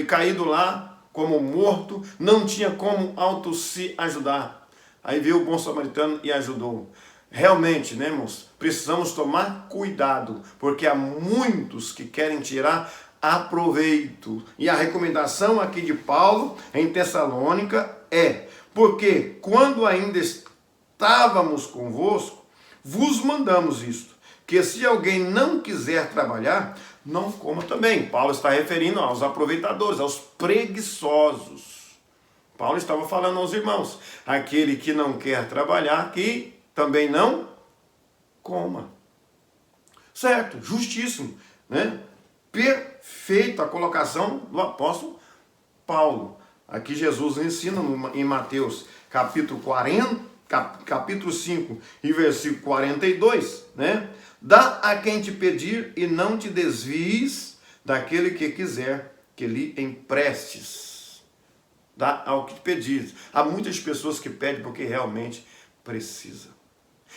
caído lá como morto, não tinha como auto se ajudar. Aí veio o bom samaritano e ajudou. Realmente, né, irmãos, precisamos tomar cuidado, porque há muitos que querem tirar aproveito. E a recomendação aqui de Paulo em Tessalônica é, porque quando ainda estávamos convosco, vos mandamos isto, que se alguém não quiser trabalhar, não coma também. Paulo está referindo aos aproveitadores, aos preguiçosos. Paulo estava falando aos irmãos, aquele que não quer trabalhar, que também não coma. Certo, justíssimo, né? Perfeita a colocação do apóstolo Paulo. Aqui Jesus ensina em Mateus capítulo 5 e versículo 42, né? Dá a quem te pedir e não te desvies daquele que quiser que lhe emprestes. Dá ao que te pedir. Há muitas pessoas que pedem porque realmente precisa.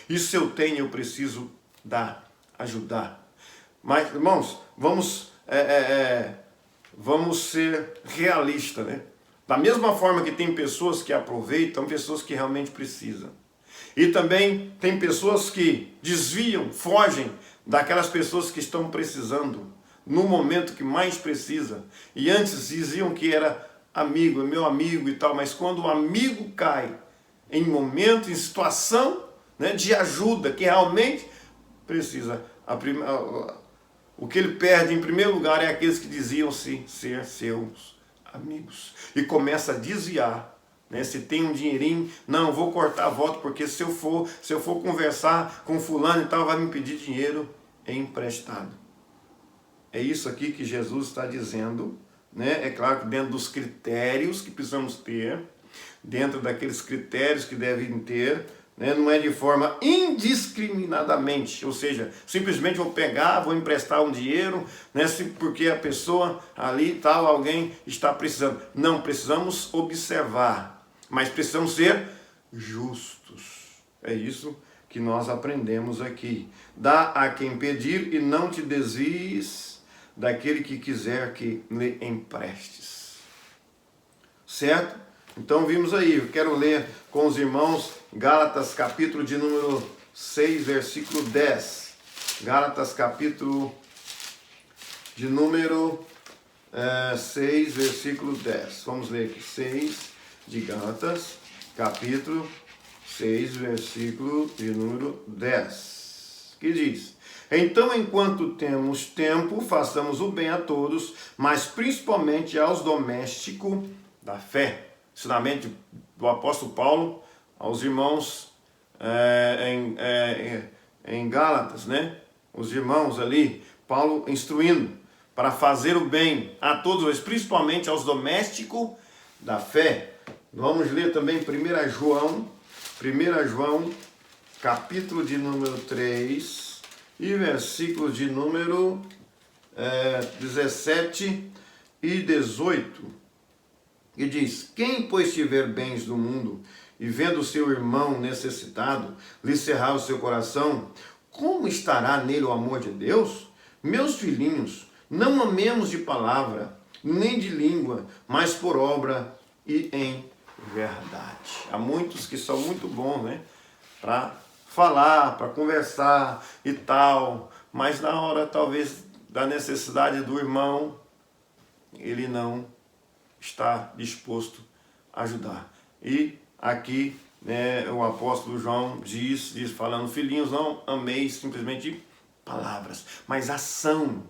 Isso eu tenho, eu preciso dar, ajudar. Mas, irmãos, vamos ser realistas, né? Da mesma forma que tem pessoas que aproveitam, pessoas que realmente precisam. E também tem pessoas que desviam, fogem daquelas pessoas que estão precisando no momento que mais precisa. E antes diziam que era amigo, meu amigo e tal, mas quando o amigo cai em momento, em situação, né, de ajuda, que realmente precisa, o que ele perde em primeiro lugar é aqueles que diziam-se ser seus amigos. E começa a desviar. Né? Se tem um dinheirinho, não, vou cortar a voto, porque se eu for conversar com fulano e tal, vai me pedir dinheiro emprestado. É isso aqui que Jesus está dizendo, né? É claro que dentro dos critérios que precisamos ter, dentro daqueles critérios que devem ter, né? Não é de forma indiscriminadamente, ou seja, simplesmente vou pegar, vou emprestar um dinheiro, né? Porque a pessoa ali tal, alguém está precisando. Não, precisamos observar, mas precisamos ser justos. É isso que nós aprendemos aqui. Dá a quem pedir e não te desvies daquele que quiser que lhe emprestes. Certo? Então vimos aí, eu quero ler com os irmãos Gálatas capítulo de número 6, versículo 10. Gálatas capítulo de número 6, versículo 10. Vamos ler aqui, 6 de Gálatas, capítulo 6, versículo de número 10. Que diz: então, enquanto temos tempo, façamos o bem a todos, mas principalmente aos domésticos da fé. Ensinamento do apóstolo Paulo aos irmãos em Gálatas, né? Os irmãos ali, Paulo instruindo para fazer o bem a todos, mas principalmente aos domésticos da fé. Vamos ler também 1 João, capítulo de número 3, e versículos de número 17 e 18, e diz: quem, pois, tiver bens do mundo, e vendo o seu irmão necessitado, lhe cerrar o seu coração, como estará nele o amor de Deus? Meus filhinhos, não amemos de palavra, nem de língua, mas por obra e em verdade. Há muitos que são muito bons, né? Para falar, para conversar e tal, mas na hora talvez da necessidade do irmão, ele não está disposto a ajudar. E aqui, né, o apóstolo João diz falando: filhinhos, não ameis simplesmente de palavras, mas ação.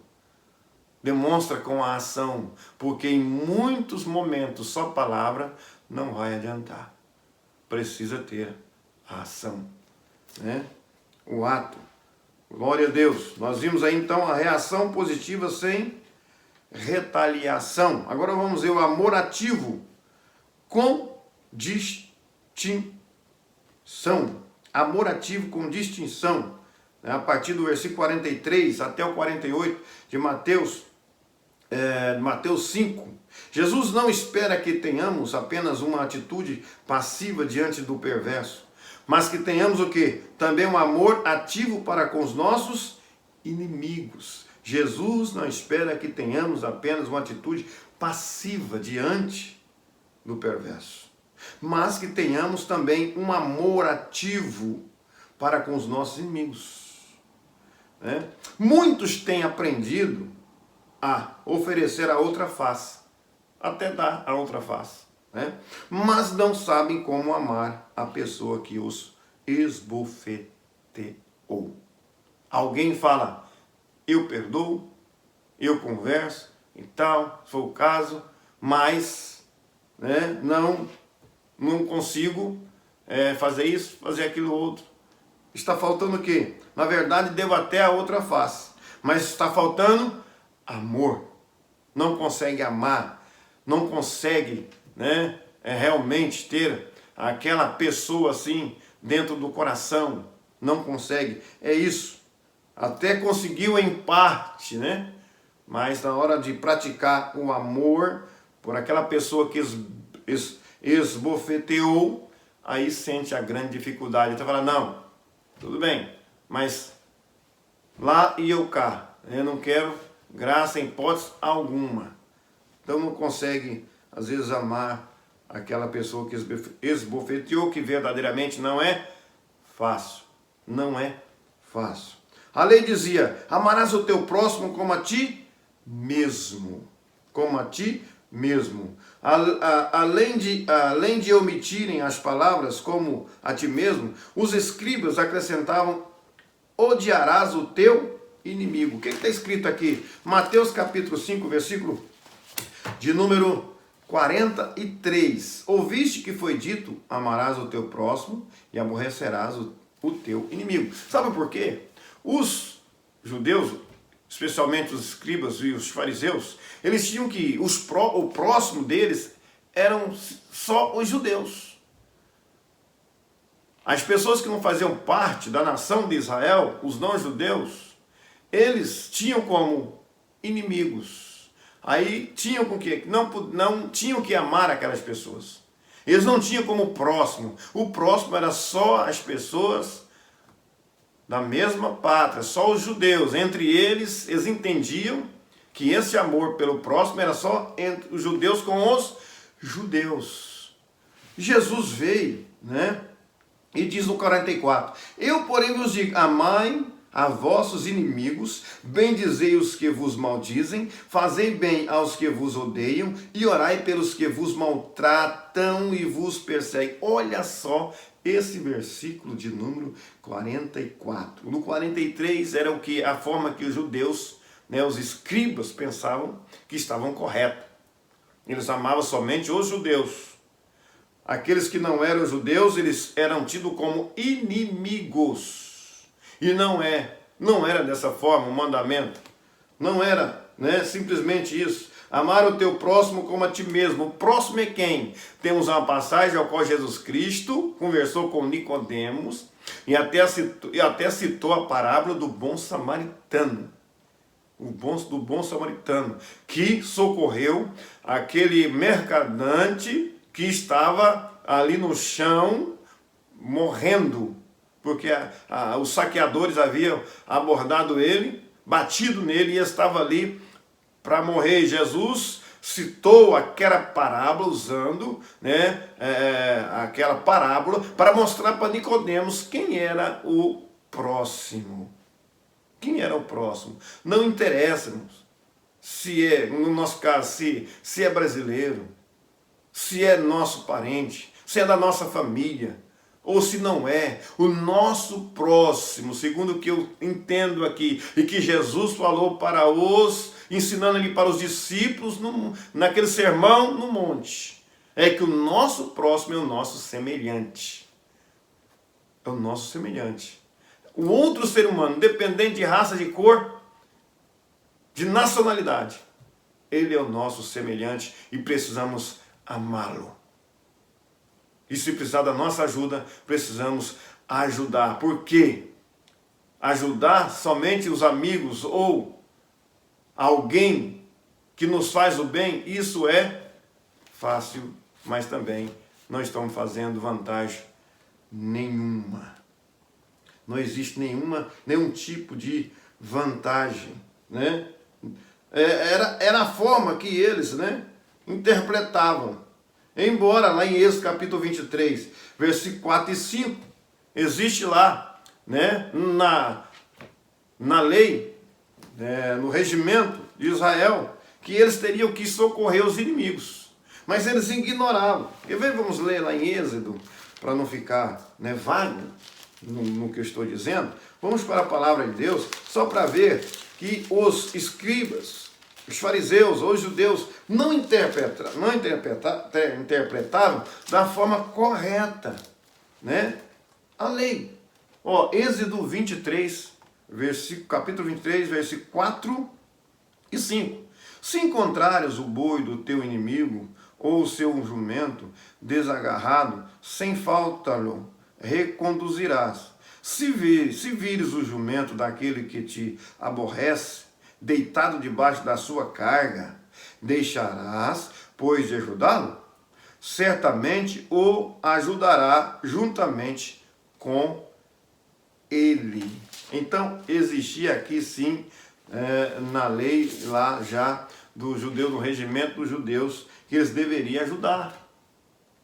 Demonstra com a ação, porque em muitos momentos só palavra não vai adiantar. Precisa ter a ação, né? O ato. Glória a Deus. Nós vimos aí então a reação positiva sem retaliação. Agora vamos ver o amor ativo com distinção. Amor ativo com distinção. A partir do versículo 43 até o 48 de Mateus 5. Jesus não espera que tenhamos apenas uma atitude passiva diante do perverso, mas que tenhamos o quê? Também um amor ativo para com os nossos inimigos. Jesus não espera que tenhamos apenas uma atitude passiva diante do perverso, mas que tenhamos também um amor ativo para com os nossos inimigos. Né? Muitos têm aprendido a oferecer a outra face, até dar a outra face, né? Mas não sabem como amar a pessoa que os esbofeteou. Alguém fala: eu perdoo, eu converso e tal, se for o caso, mas, né, não consigo fazer isso, fazer aquilo outro. Está faltando o quê? Na verdade, devo até a outra face, mas está faltando amor. Não consegue amar, não consegue, né, realmente ter aquela pessoa assim dentro do coração. Não consegue. É isso. até conseguiu em parte, né? Mas na hora de praticar o amor por aquela pessoa que esbofeteou, aí sente a grande dificuldade. Então fala, não, tudo bem, mas lá e eu cá, eu não quero graça em hipótese alguma. Então não consegue, às vezes, amar aquela pessoa que esbofeteou, que verdadeiramente não é fácil. Não é fácil. A lei dizia, amarás o teu próximo como a ti mesmo. Como a ti mesmo. Além de omitirem as palavras como a ti mesmo, os escribas acrescentavam, odiarás o teu inimigo. O que está escrito aqui? Mateus capítulo 5, versículo de número 43. Ouviste que foi dito, amarás o teu próximo e aborrecerás o teu inimigo. Sabe por quê? Os judeus, especialmente os escribas e os fariseus, eles tinham que, o próximo deles eram só os judeus. As pessoas que não faziam parte da nação de Israel, os não-judeus, eles tinham como inimigos. Aí tinham com que não tinham que amar aquelas pessoas. Eles não tinham como próximo. O próximo era só as pessoas da mesma pátria, só os judeus. Entre eles, eles entendiam que esse amor pelo próximo era só entre os judeus com os judeus. Jesus veio, né? E diz no 44, eu, porém, vos digo, amai a vossos inimigos, bendizei os que vos maldizem, fazei bem aos que vos odeiam, e orai pelos que vos maltratam e vos perseguem. Olha só esse versículo de número 44. No 43 era a forma que os judeus, né, os escribas, pensavam que estavam corretos. Eles amavam somente os judeus. Aqueles que não eram judeus, eles eram tidos como inimigos. E não era dessa forma o mandamento. Não era, né, simplesmente isso. Amar o teu próximo como a ti mesmo. O próximo é quem? Temos uma passagem ao qual Jesus Cristo conversou com Nicodemos e até citou a parábola do bom samaritano. Do bom samaritano, que socorreu aquele mercadante que estava ali no chão, morrendo, porque os saqueadores haviam abordado ele, batido nele, e estava ali para morrer. Jesus citou aquela parábola, usando, né, aquela parábola, para mostrar para Nicodemos quem era o próximo. Quem era o próximo? Não interessa se é, no nosso caso, se é brasileiro, se é nosso parente, se é da nossa família, ou se não é. O nosso próximo, segundo o que eu entendo aqui, e que Jesus falou ensinando ali para os discípulos, naquele sermão no monte, é que o nosso próximo é o nosso semelhante. É o nosso semelhante. O outro ser humano, independente de raça, de cor, de nacionalidade, ele é o nosso semelhante e precisamos amá-lo. E se precisar da nossa ajuda, precisamos ajudar. Por quê? Ajudar somente os amigos ou alguém que nos faz o bem, isso é fácil, mas também não estamos fazendo vantagem nenhuma. Não existe nenhum tipo de vantagem, né? Era a forma que eles, né, interpretavam. Embora lá em Êxodo capítulo 23, versículo 4 e 5, existe lá, né, na lei, no regimento de Israel, que eles teriam que socorrer os inimigos. Mas eles ignoravam. Vamos ler lá em Êxodo, para não ficar, né, vago no que eu estou dizendo. Vamos para a palavra de Deus, só para ver que os escribas, os fariseus ou os judeus não interpretavam da forma correta, né, a lei. Êxodo 23, capítulo 23, versículo 4 e 5. Se encontrares o boi do teu inimigo ou o seu jumento desagarrado, sem falta-lo reconduzirás. Se vires o jumento daquele que te aborrece, deitado debaixo da sua carga, deixarás, pois, de ajudá-lo? Certamente o ajudará juntamente com ele. Então, existia aqui sim, na lei lá já do judeu, no regimento dos judeus, que eles deveriam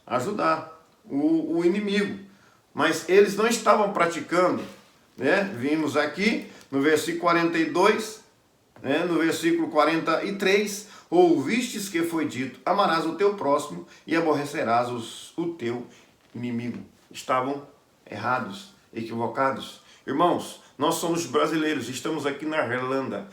ajudar o inimigo. Mas eles não estavam praticando, né? Vimos aqui no versículo 42, né? No versículo 43, ouvistes que foi dito, amarás o teu próximo e aborrecerás o teu inimigo. Estavam errados, equivocados. Irmãos, nós somos brasileiros, estamos aqui na Irlanda.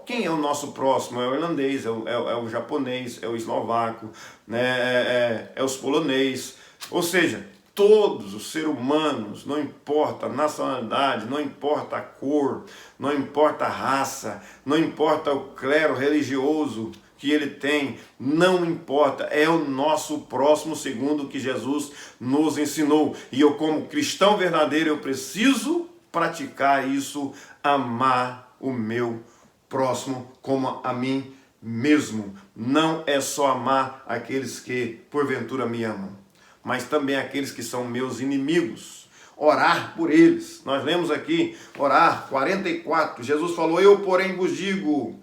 Quem é o nosso próximo? É o irlandês, é o japonês, é o eslovaco, né? é os polonês. Ou seja, todos os seres humanos, não importa a nacionalidade, não importa a cor, não importa a raça, não importa o clero religioso que ele tem, não importa, é o nosso próximo segundo o que Jesus nos ensinou. E eu, como cristão verdadeiro, eu preciso praticar isso, amar o meu próximo como a mim mesmo. Não é só amar aqueles que porventura me amam, mas também aqueles que são meus inimigos. Orar por eles. Nós lemos aqui, orar, 44. Jesus falou, eu porém vos digo,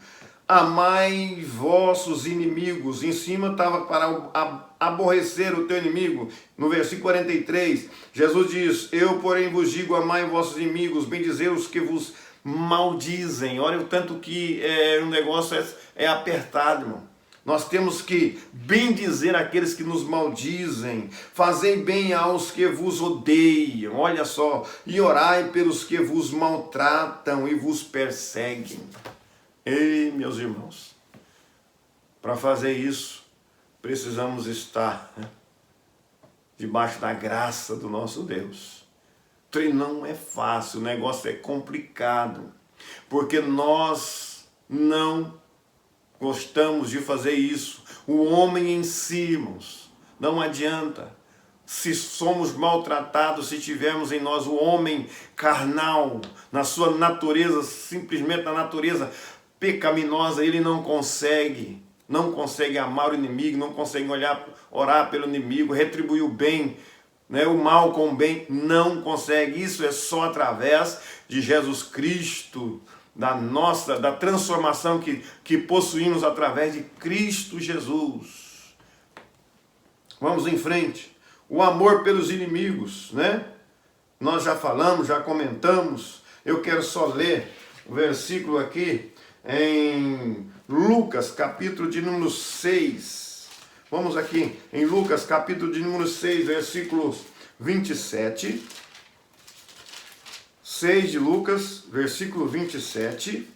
amai vossos inimigos. Em cima estava para aborrecer o teu inimigo. No versículo 43, Jesus diz, eu porém vos digo, amai vossos inimigos, bendizei os que vos maldizem. Olha o tanto que o negócio é apertado, irmão. Nós temos que bendizer aqueles que nos maldizem, fazei bem aos que vos odeiam, olha só, e orai pelos que vos maltratam e vos perseguem. Ei, meus irmãos, para fazer isso, precisamos estar debaixo da graça do nosso Deus. O trem não é fácil, o negócio é complicado, porque nós não gostamos de fazer isso. O homem em si, irmãos, não adianta. Se somos maltratados, se tivermos em nós o homem carnal, na sua natureza, simplesmente na natureza pecaminosa, ele não consegue amar o inimigo, não consegue orar pelo inimigo, retribuir o bem, né, o mal com o bem, não consegue. Isso é só através de Jesus Cristo, da transformação que possuímos através de Cristo Jesus. Vamos em frente. O amor pelos inimigos, né? Nós já falamos, já comentamos. Eu quero só ler o versículo aqui em Lucas, capítulo de número 6. Vamos aqui em Lucas, capítulo de número 6, versículos 27. 6 de Lucas, versículo 27,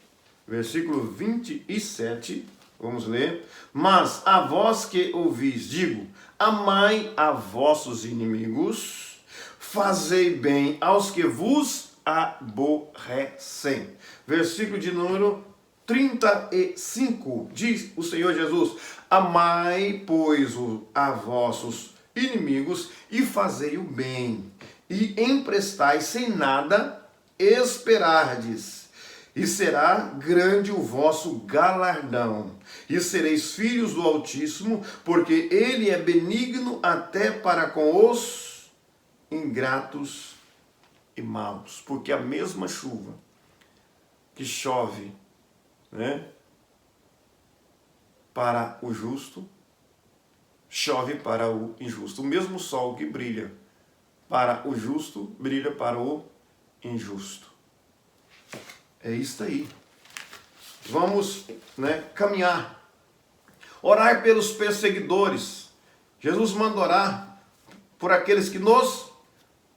vamos ler. Mas a vós que ouvis, digo, amai a vossos inimigos, fazei bem aos que vos aborrecem. Versículo de número 35, diz o Senhor Jesus, amai, pois, a vossos inimigos e fazei o bem, e emprestai sem nada esperardes, e será grande o vosso galardão, e sereis filhos do Altíssimo, porque ele é benigno até para com os ingratos e maus. Porque a mesma chuva que chove, né, para o justo, chove para o injusto. O mesmo sol que brilha para o justo, brilha para o injusto. É isso aí. Vamos, né, caminhar. Orar pelos perseguidores. Jesus manda orar por aqueles que nos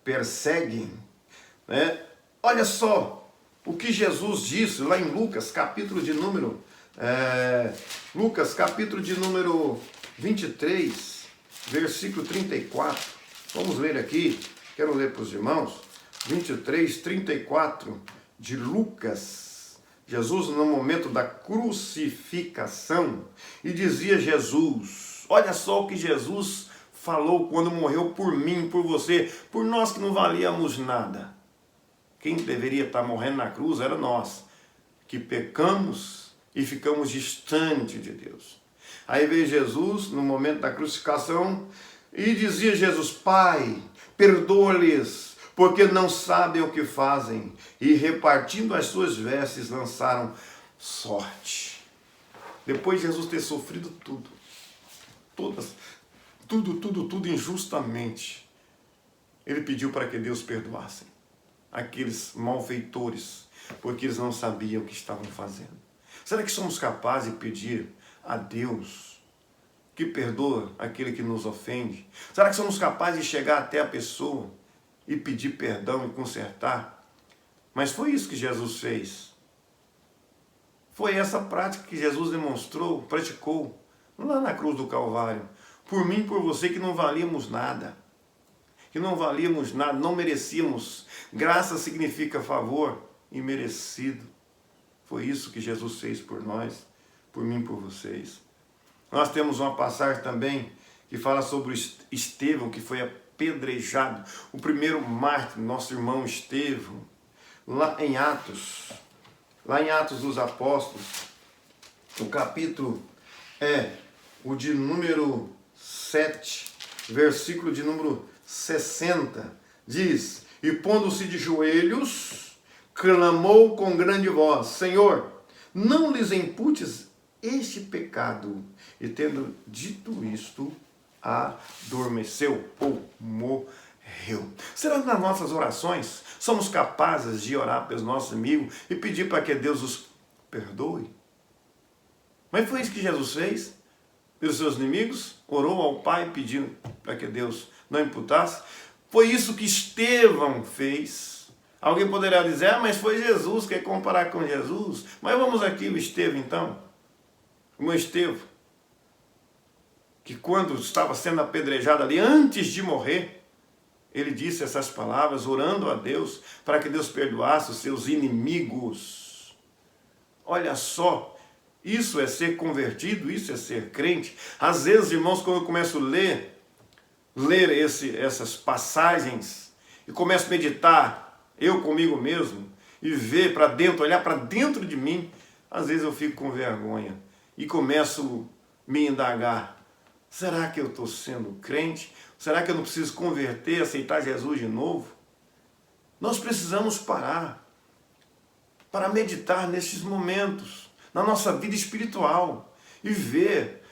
perseguem, né? Olha só o que Jesus disse lá em Lucas, capítulo de número 23, versículo 34. Vamos ler aqui. Quero ler para os irmãos. 23, 34 de Lucas. Jesus no momento da crucificação. E dizia Jesus, olha só o que Jesus falou quando morreu por mim, por você, por nós que não valíamos nada. Quem deveria estar morrendo na cruz era nós, que pecamos e ficamos distantes de Deus. Aí veio Jesus, no momento da crucificação, e dizia Jesus: Pai, perdoa-lhes, porque não sabem o que fazem. E repartindo as suas vestes, lançaram sorte. Depois de Jesus ter sofrido tudo injustamente, ele pediu para que Deus perdoasse aqueles malfeitores, porque eles não sabiam o que estavam fazendo. Será que somos capazes de pedir a Deus que perdoa aquele que nos ofende? Será que somos capazes de chegar até a pessoa e pedir perdão e consertar? Mas foi isso que Jesus fez. Foi essa prática que Jesus demonstrou, praticou, lá na cruz do Calvário. Por mim e por você, que não valíamos nada. Que não valíamos nada, não merecíamos. Graça significa favor imerecido. Foi isso que Jesus fez por nós, por mim e por vocês. Nós temos uma passagem também que fala sobre Estevão, que foi apedrejado. O primeiro mártir, nosso irmão Estevão, lá em Atos dos Apóstolos, o capítulo o de número 7, versículo de número 60, diz: E pondo-se de joelhos, clamou com grande voz: Senhor, não lhes imputes este pecado. E tendo dito isto, adormeceu ou morreu. Será que nas nossas orações somos capazes de orar pelos nossos amigos e pedir para que Deus os perdoe? Mas foi isso que Jesus fez pelos seus inimigos? Orou ao Pai pedindo para que Deus não imputasse? Foi isso que Estevão fez. Alguém poderá dizer: mas foi Jesus, quer comparar com Jesus? Mas vamos aqui o Estevão então. O meu Estevão, que quando estava sendo apedrejado ali, antes de morrer, ele disse essas palavras, orando a Deus para que Deus perdoasse os seus inimigos. Olha só, isso é ser convertido, isso é ser crente. Às vezes, irmãos, quando eu começo a ler essas passagens e começo a meditar, eu comigo mesmo, e ver para dentro, olhar para dentro de mim, às vezes eu fico com vergonha e começo a me indagar: será que eu estou sendo crente? Será que eu não preciso converter, aceitar Jesus de novo? Nós precisamos parar para meditar nesses momentos, na nossa vida espiritual, e ver,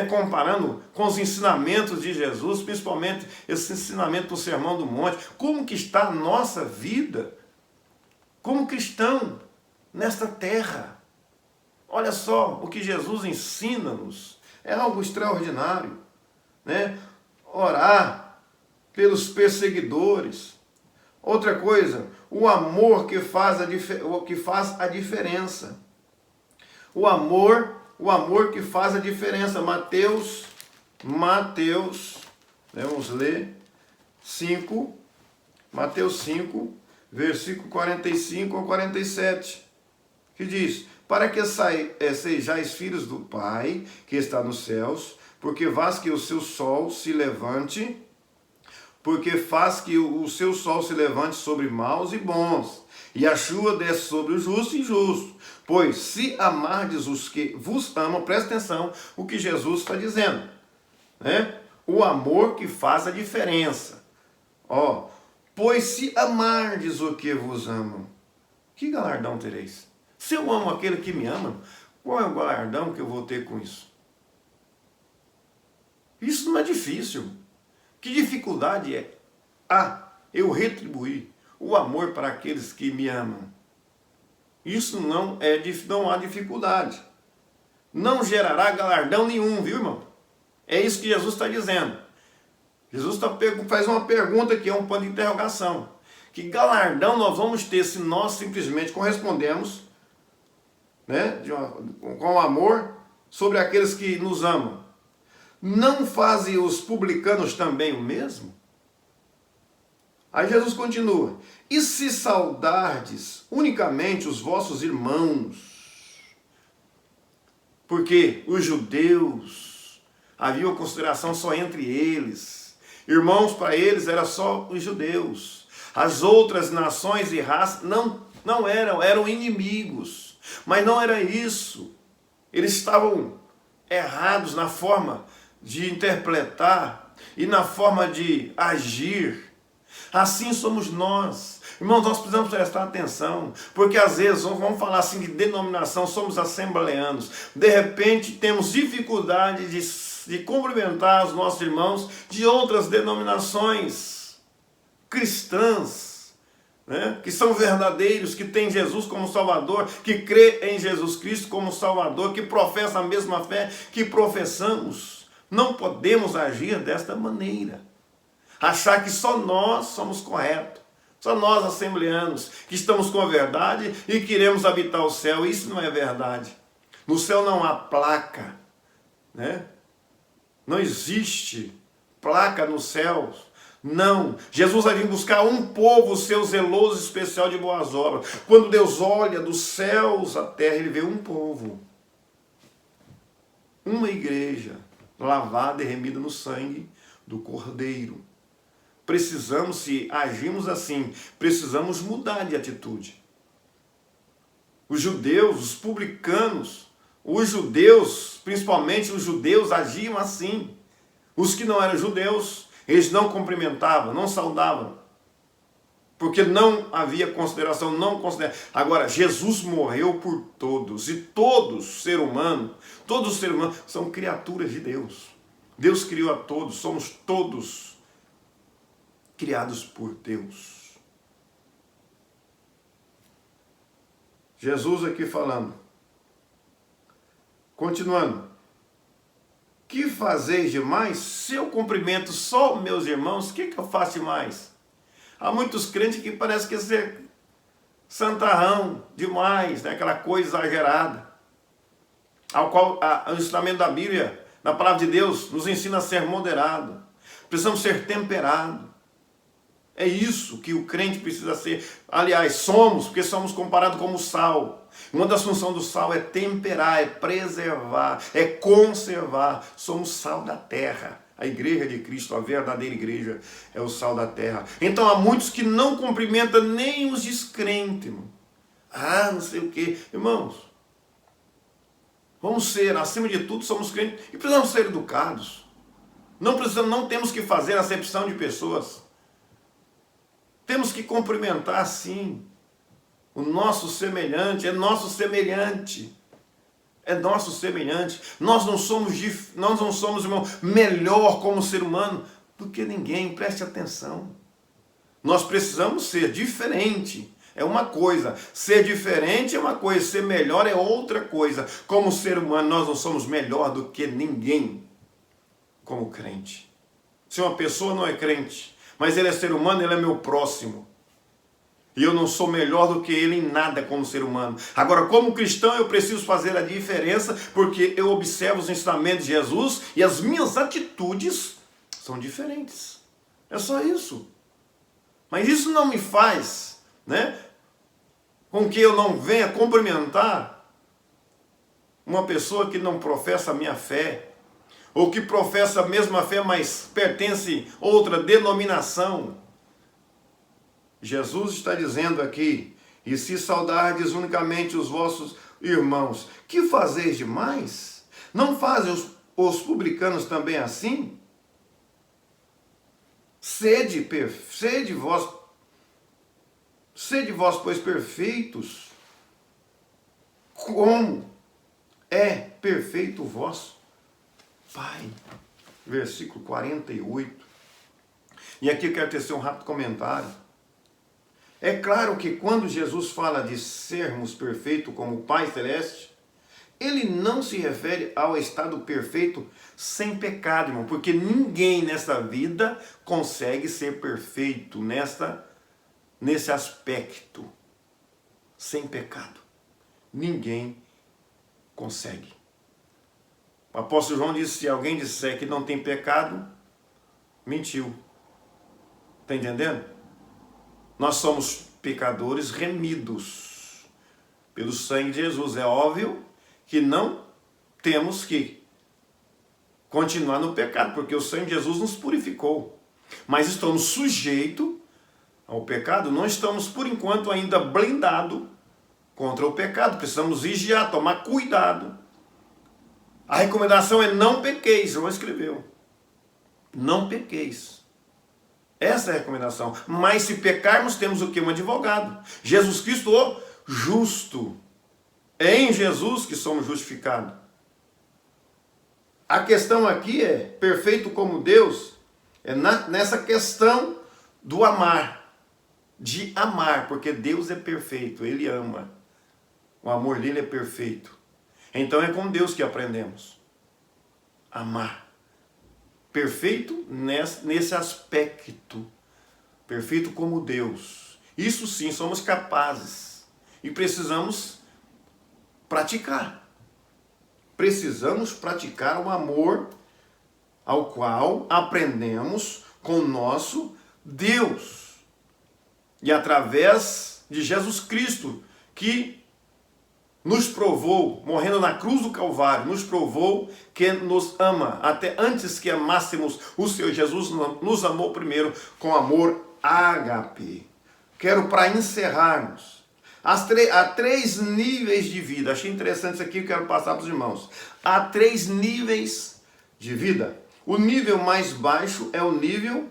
comparando com os ensinamentos de Jesus, principalmente esse ensinamento do Sermão do Monte, como que está a nossa vida como cristão nesta terra. Olha só o que Jesus ensina-nos, é algo extraordinário, Orar pelos perseguidores. Outra coisa, o amor que faz a diferença. O amor que faz a diferença. Mateus, vamos ler, Mateus 5, versículo 45 ao 47, que diz: para que sejais filhos do Pai que está nos céus, porque faz que o seu sol se levante, sobre maus e bons, e a chuva desce sobre o justo e injusto. Pois se amardes os que vos amam, presta atenção o que Jesus está dizendo, O amor que faz a diferença. Pois se amardes o que vos amam, que galardão tereis? Se eu amo aquele que me ama, qual é o galardão que eu vou ter com isso? Isso não é difícil. Que dificuldade é eu retribuir o amor para aqueles que me amam? Isso não há dificuldade. Não gerará galardão nenhum, viu, irmão? É isso que Jesus está dizendo. Jesus faz uma pergunta que é um ponto de interrogação. Que galardão nós vamos ter se nós simplesmente correspondemos com amor sobre aqueles que nos amam? Não fazem os publicanos também o mesmo? Aí Jesus continua: e se saudardes unicamente os vossos irmãos? Porque os judeus havia uma consideração só entre eles. Irmãos para eles era só os judeus. As outras nações e raças não eram inimigos. Mas não era isso. Eles estavam errados na forma de interpretar e na forma de agir. Assim somos nós. Irmãos, nós precisamos prestar atenção, porque às vezes, vamos falar assim de denominação, somos assembleanos. De repente temos dificuldade de cumprimentar os nossos irmãos de outras denominações cristãs, né? Que são verdadeiros, que têm Jesus como Salvador, que crê em Jesus Cristo como Salvador, que professam a mesma fé que professamos. Não podemos agir desta maneira. Achar que só nós somos corretos. Só nós, assembleanos, que estamos com a verdade e queremos habitar o céu. Isso não é verdade. No céu não há placa, né? Não existe placa no céu. Não. Jesus vai vir buscar um povo, seu zeloso especial de boas obras. Quando Deus olha dos céus à terra, Ele vê um povo. Uma igreja lavada e remida no sangue do Cordeiro. Precisamos, se agirmos assim, precisamos mudar de atitude. Os judeus, os publicanos, os judeus, principalmente os judeus, agiam assim. Os que não eram judeus, eles não cumprimentavam, não saudavam. Porque não havia consideração, não consideravam. Agora, Jesus morreu por todos. E todos seres humanos são criaturas de Deus. Deus criou a todos, somos todos criados por Deus. Jesus aqui falando. Continuando. Que fazeis demais? Se eu cumprimento só meus irmãos, o que eu faço demais? Há muitos crentes que parece que ser santarrão demais, né? Aquela coisa exagerada. Ao qual o ensinamento da Bíblia, da palavra de Deus, nos ensina a ser moderado. Precisamos ser temperados. É isso que o crente precisa ser. Aliás, somos, porque somos comparados como sal. Uma das funções do sal é temperar, é preservar, é conservar. Somos sal da terra. A igreja de Cristo, a verdadeira igreja, é o sal da terra. Então há muitos que não cumprimentam nem os descrentes. Irmão. Não sei o quê. Irmãos, vamos ser, acima de tudo, somos crentes e precisamos ser educados. Não temos que fazer acepção de pessoas. Temos que cumprimentar, sim, o nosso semelhante. É nosso semelhante. É nosso semelhante. Nós não somos, irmão, melhor como ser humano do que ninguém. Preste atenção. Nós precisamos ser diferente. É uma coisa. Ser diferente é uma coisa. Ser melhor é outra coisa. Como ser humano, nós não somos melhor do que ninguém como crente. Se uma pessoa não é crente, mas ele é ser humano, ele é meu próximo. E eu não sou melhor do que ele em nada como ser humano. Agora, como cristão, eu preciso fazer a diferença, porque eu observo os ensinamentos de Jesus e as minhas atitudes são diferentes. É só isso. Mas isso não me faz, né, com que eu não venha cumprimentar uma pessoa que não professa a minha fé, ou que professa a mesma fé, mas pertence a outra denominação. Jesus está dizendo aqui, e se saudardes unicamente os vossos irmãos, que fazeis demais? Não fazem os publicanos também assim? Sede vós, pois, perfeitos, como é perfeito o vosso Pai. Versículo 48. E aqui eu quero tecer um rápido comentário. É claro que quando Jesus fala de sermos perfeitos como o Pai Celeste, ele não se refere ao estado perfeito sem pecado, irmão, porque ninguém nessa vida consegue ser perfeito nesse aspecto, sem pecado. Ninguém consegue. O apóstolo João disse, se alguém disser que não tem pecado, mentiu. Está entendendo? Nós somos pecadores remidos pelo sangue de Jesus. É óbvio que não temos que continuar no pecado, porque o sangue de Jesus nos purificou. Mas estamos sujeitos ao pecado, não estamos, por enquanto, ainda blindados contra o pecado. Precisamos vigiar, tomar cuidado. A recomendação é não pequeis, João escreveu. Não pequeis. Essa é a recomendação. Mas se pecarmos, temos o quê? Um advogado. Jesus Cristo, o justo. É em Jesus que somos justificados. A questão aqui é, perfeito como Deus, é nessa questão do amar. De amar, porque Deus é perfeito, Ele ama. O amor dele é perfeito. Então é com Deus que aprendemos. Amar. Perfeito nesse aspecto. Perfeito como Deus. Isso sim, somos capazes. E precisamos praticar. Precisamos praticar o amor ao qual aprendemos com o nosso Deus. E através de Jesus Cristo, que nos provou, morrendo na cruz do Calvário, nos provou que nos ama. Até antes que amássemos o Senhor Jesus, nos amou primeiro com amor ágape. Quero, para encerrarmos, há 3 níveis de vida. Achei interessante isso aqui, quero passar para os irmãos. Há 3 níveis de vida. O nível mais baixo é o nível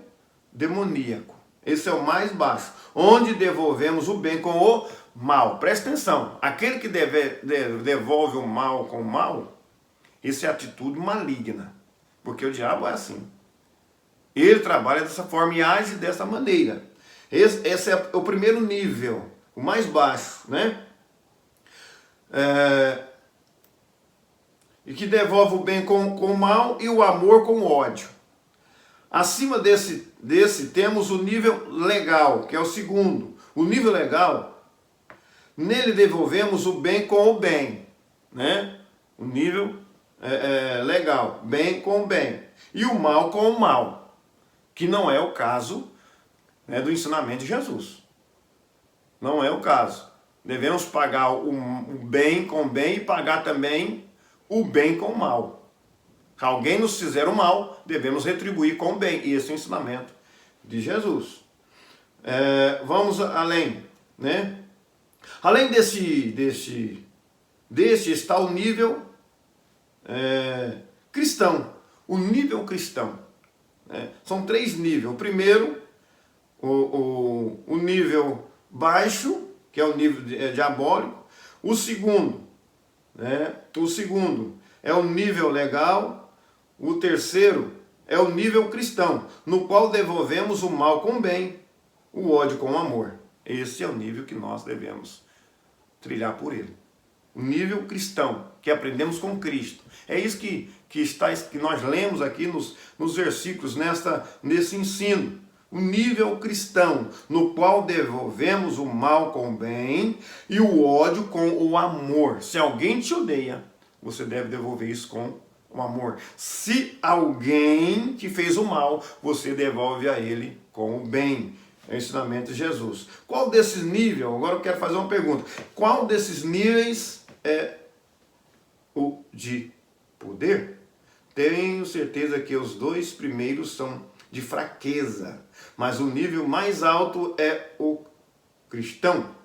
demoníaco. Esse é o mais baixo, onde devolvemos o bem com o mal. Presta atenção, aquele que devolve o mal com o mal, isso é atitude maligna, porque o diabo é assim. Ele trabalha dessa forma e age dessa maneira. Esse é o primeiro nível, o mais baixo, né? E que devolve o bem com o mal e o amor com o ódio. Acima desse temos o nível legal, que é o segundo. O nível legal, nele devolvemos o bem com o bem, né? O nível legal, bem com o bem. E o mal com o mal, que não é o caso, né, do ensinamento de Jesus. Não é o caso. Devemos pagar o bem com o bem e pagar também o bem com o mal. Se alguém nos fizer o mal, devemos retribuir com o bem. E esse é o ensinamento de Jesus. Vamos além, né? Além desse está o nível cristão. O nível cristão. São 3 níveis. O primeiro, o nível baixo, que é o nível diabólico. O segundo é o nível legal. O terceiro é o nível cristão, no qual devolvemos o mal com o bem, o ódio com o amor. Esse é o nível que nós devemos trilhar por ele. O nível cristão, que aprendemos com Cristo. É isso que nós lemos aqui nos versículos, nesse ensino. O nível cristão, no qual devolvemos o mal com o bem e o ódio com o amor. Se alguém te odeia, você deve devolver isso com o amor. Se alguém te fez o mal, você devolve a ele com o bem. É o ensinamento de Jesus. Qual desses níveis, agora eu quero fazer uma pergunta. Qual desses níveis é o de poder? Tenho certeza que os 2 primeiros são de fraqueza. Mas o nível mais alto é o cristão.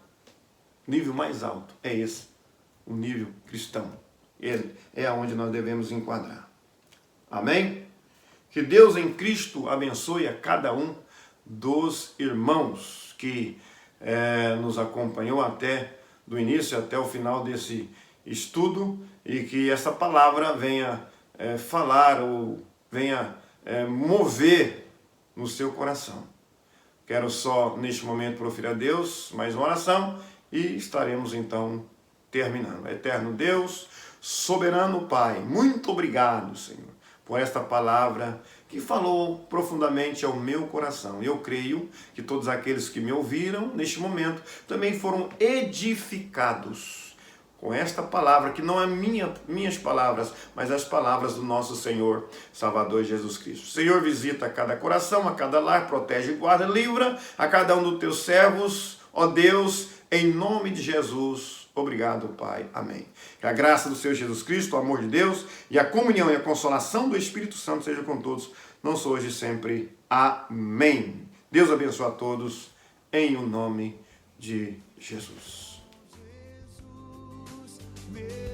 O nível mais alto é esse. O nível cristão. Ele é aonde nós devemos enquadrar. Amém? Que Deus em Cristo abençoe a cada um dos irmãos que nos acompanhou até do início até o final desse estudo e que essa palavra venha falar ou venha mover no seu coração. Quero só neste momento proferir a Deus mais uma oração e estaremos então terminando. Eterno Deus, soberano Pai, muito obrigado, Senhor, por esta palavra que falou profundamente ao meu coração. Eu creio que todos aqueles que me ouviram neste momento também foram edificados com esta palavra, que não é minhas palavras, mas as palavras do nosso Senhor Salvador Jesus Cristo. Senhor, visita cada coração, a cada lar, protege, guarda, livra a cada um dos teus servos, ó Deus, em nome de Jesus. Obrigado, Pai. Amém. Que a graça do Senhor Jesus Cristo, o amor de Deus e a comunhão e a consolação do Espírito Santo seja com todos, não só hoje e sempre. Amém. Deus abençoe a todos. em o nome de Jesus. meu